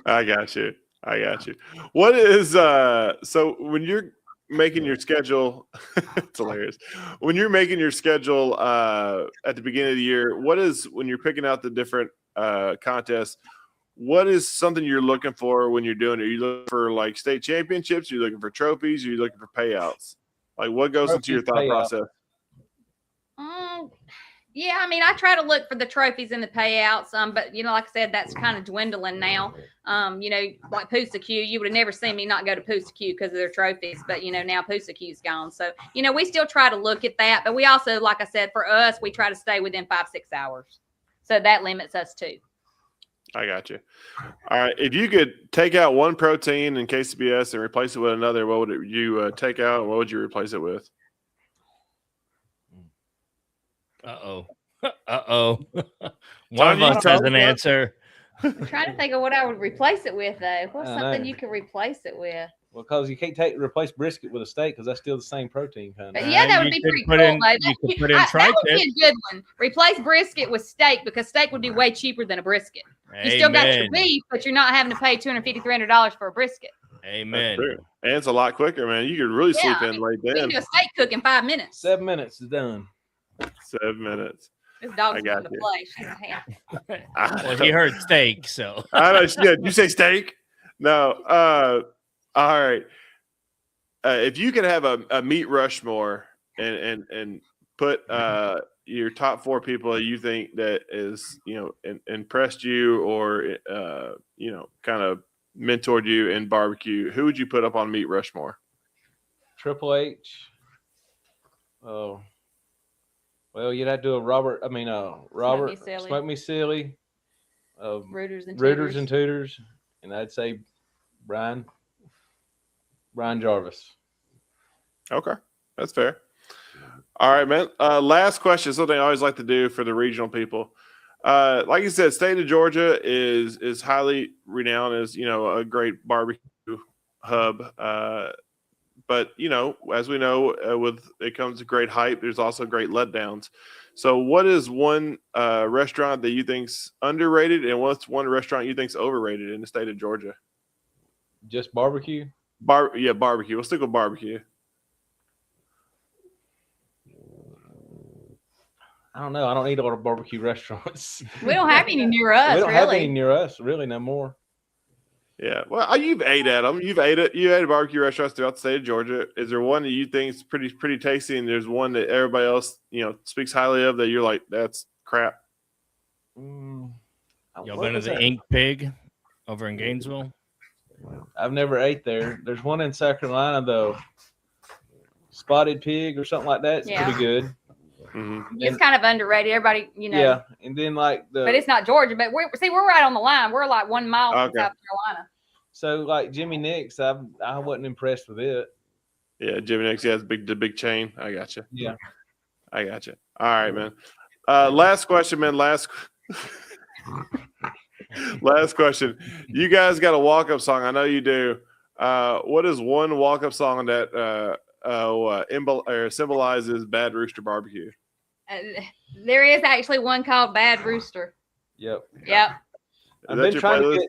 S1: I got you. What is so when you're making your schedule, it's hilarious. When you're making your schedule at the beginning of the year, when you're picking out the different contests, what is something you're looking for when you're doing it? Are you looking for like state championships? Are you looking for trophies? Are you looking for payouts? Like what goes into your thought process?
S4: Yeah, I mean, I try to look for the trophies and the payouts. But like I said, that's kind of dwindling now. Like Poosa Q, you would have never seen me not go to Poosa Q because of their trophies. But now Poosa Q's gone. So, we still try to look at that. But we also, like I said, for us, we try to stay within 5-6 hours. So that limits us too.
S1: I got you. All right. If you could take out one protein in KCBS and replace it with another, what would you take out? And what would you replace it with?
S2: Uh-oh. One of us has an answer.
S4: I'm trying to think of what I would replace it with, though. What's something you could replace it with?
S3: Well, because you can't replace brisket with a steak because that's still the same protein kind of.
S4: Yeah, that would be pretty cool, though.
S2: You could put in
S4: that would be a good one. Replace brisket with steak because steak would be way cheaper than a brisket. You still got your beef, but you're not having to pay $250, $300 for a brisket.
S2: Amen.
S1: And it's a lot quicker, man. You could really sleep in late then.
S4: You can do a steak cook in 5 minutes.
S3: 7 minutes is done.
S1: 7 minutes.
S4: This dog's going to play. She's a ham.
S2: Well, he heard steak, so.
S1: I know. Yeah, you say steak? No. All right. If you could have a meat Rushmore and put your top 4 people you think that is impressed you or kind of mentored you in barbecue, who would you put up on meat Rushmore?
S3: Triple H. Oh. Well, you'd have to do a Robert. Smoke Me Silly.
S4: Rooters
S3: and Tutors. And I'd say Brian Jarvis.
S1: Okay. That's fair. All right, man. Last question, something I always like to do for the regional people. Like you said, state of Georgia is highly renowned as, a great barbecue hub. But, as we know, with it comes great hype. There's also great letdowns. So what is one restaurant that you think's underrated, and what's one restaurant you think's overrated in the state of Georgia?
S3: Just barbecue?
S1: Barbecue. We'll stick with barbecue.
S3: I don't know. I don't eat a lot of barbecue restaurants.
S4: We don't have any near us.
S3: We don't have any near us, really, no more.
S1: Yeah, well, you've ate at them. You ate at barbecue restaurants throughout the state of Georgia. Is there one that you think is pretty tasty, and there's one that everybody else, speaks highly of that you're like, that's crap?
S2: Y'all been to the Ink Pig over in Gainesville?
S3: I've never ate there. There's one in South Carolina, though. Spotted Pig or something like that. It's pretty good.
S1: Mm-hmm.
S4: It's kind of underrated. Everybody,
S3: Yeah, and then
S4: but it's not Georgia. But we're right on the line. We're like 1 mile from South Carolina.
S3: So like Jimmy Nick's, I wasn't impressed with it.
S1: Yeah, Jimmy Nick's has the big chain. I got you.
S3: Yeah,
S1: I got you. All right, man. Last question, man. Last question. You guys got a walk-up song? I know you do. What is one walk-up song that symbolizes Bad Rooster Barbecue?
S4: There is actually one called Bad Rooster.
S3: Yep. I've been trying to get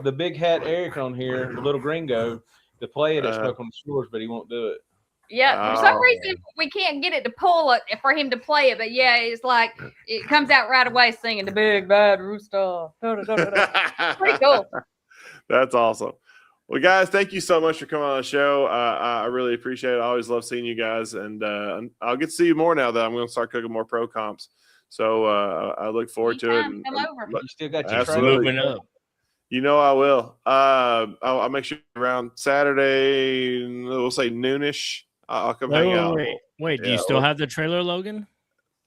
S3: the big hat Eric on here, the little gringo, to play it at Smoke on the Shores, but he won't do it.
S4: Yeah, for some reason we can't get it to pull it for him to play it. But yeah, it's like it comes out right away singing the big bad rooster. Pretty cool.
S1: That's awesome. Well, guys, thank you so much for coming on the show. I really appreciate it. I always love seeing you guys, and I'll get to see you more now that I'm going to start cooking more pro comps. So I look forward to it.
S4: Come over.
S3: You still got your
S2: moving up.
S1: I will. I'll make sure around Saturday, we'll say noonish. I'll come hang out.
S2: Wait, do you still have the trailer, Logan?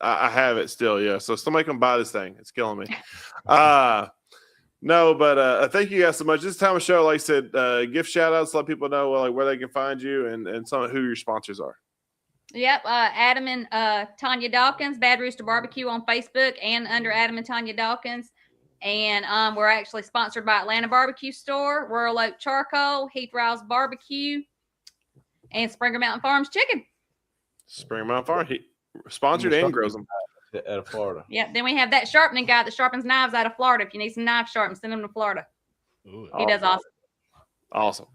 S1: I have it still. Yeah. So somebody come buy this thing. It's killing me. No, but thank you guys so much. This time of show, like I said, gift shout outs, let people know like where they can find you and some who your sponsors are.
S4: Yep, Adam and Tanya Dawkins, Bad Rooster Barbecue on Facebook and under Adam and Tanya Dawkins. And we're actually sponsored by Atlanta Barbecue Store, Rural Oak Charcoal, Heath Riles Barbecue, and Springer Mountain Farms Chicken.
S1: Springer Mountain Farm, he sponsored and grows them.
S3: Out of Florida.
S4: Yeah, then we have that sharpening guy that sharpens knives out of Florida. If you need some knife sharpened, send them to Florida.
S2: Ooh,
S4: He does awesome.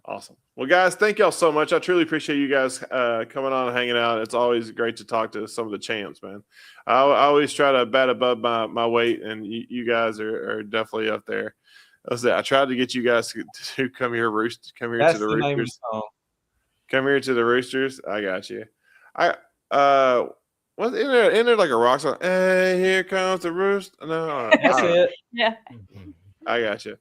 S1: Awesome. Well, guys, thank y'all so much. I truly appreciate you guys coming on and hanging out. It's always great to talk to some of the champs, man. I always try to bat above my weight, and you guys are definitely up there. I tried to get you guys to come here, Come here to the Roosters. Come here to the Roosters. I got you. What in there like a rock song? Hey, here comes the rooster. No,
S3: That's it.
S4: Yeah.
S1: I got you.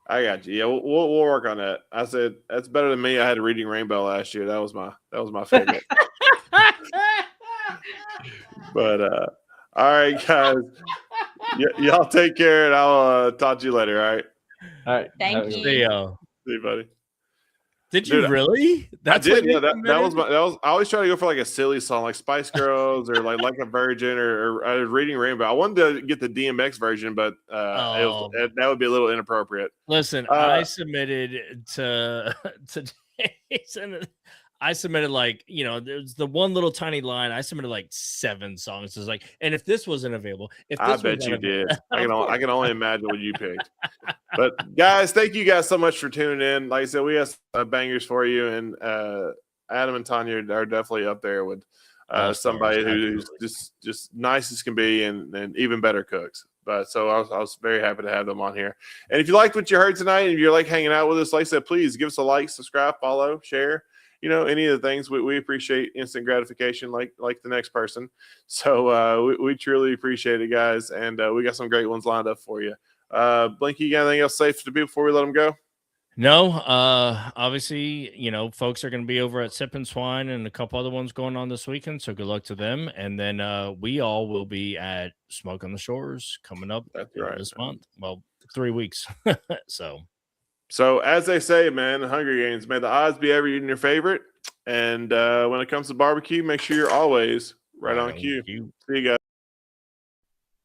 S1: Yeah, we'll work on that. I said that's better than me. I had a Reading Rainbow last year. That was my favorite. But all right, guys, y'all take care, and I'll talk to you later. All right.
S3: All right.
S4: Thank you.
S2: See you,
S1: buddy.
S2: Did you really?
S1: I did. Yeah, that was. I always try to go for like a silly song, like Spice Girls or like a Virgin or I was Reading Rainbow. I wanted to get the DMX version, but that would be a little inappropriate.
S2: Listen, I submitted to Jason. I submitted like, there's the one little tiny line. I submitted like 7 songs. It's like, and if this wasn't available,
S1: I bet you did. I can only imagine what you picked. But guys, thank you guys so much for tuning in. Like I said, we have bangers for you, and Adam and Tanya are definitely up there with somebody who's just nice as can be, and even better cooks. But so I was very happy to have them on here. And if you liked what you heard tonight, and if you're like hanging out with us, like I said, please give us a like, subscribe, follow, share. Any of the things we appreciate instant gratification like the next person. So we truly appreciate it, guys. And we got some great ones lined up for you. Blinky, you got anything else safe to do before we let them go?
S2: No, obviously, folks are going to be over at Sip and Swine and a couple other ones going on this weekend. So good luck to them. And then we all will be at Smoke on the Shores coming up this month. Well, 3 weeks. So
S1: as they say, man, the Hunger Games, may the odds be ever in your favorite. And when it comes to barbecue, make sure you're always right on cue. See you guys.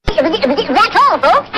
S5: That's all, folks.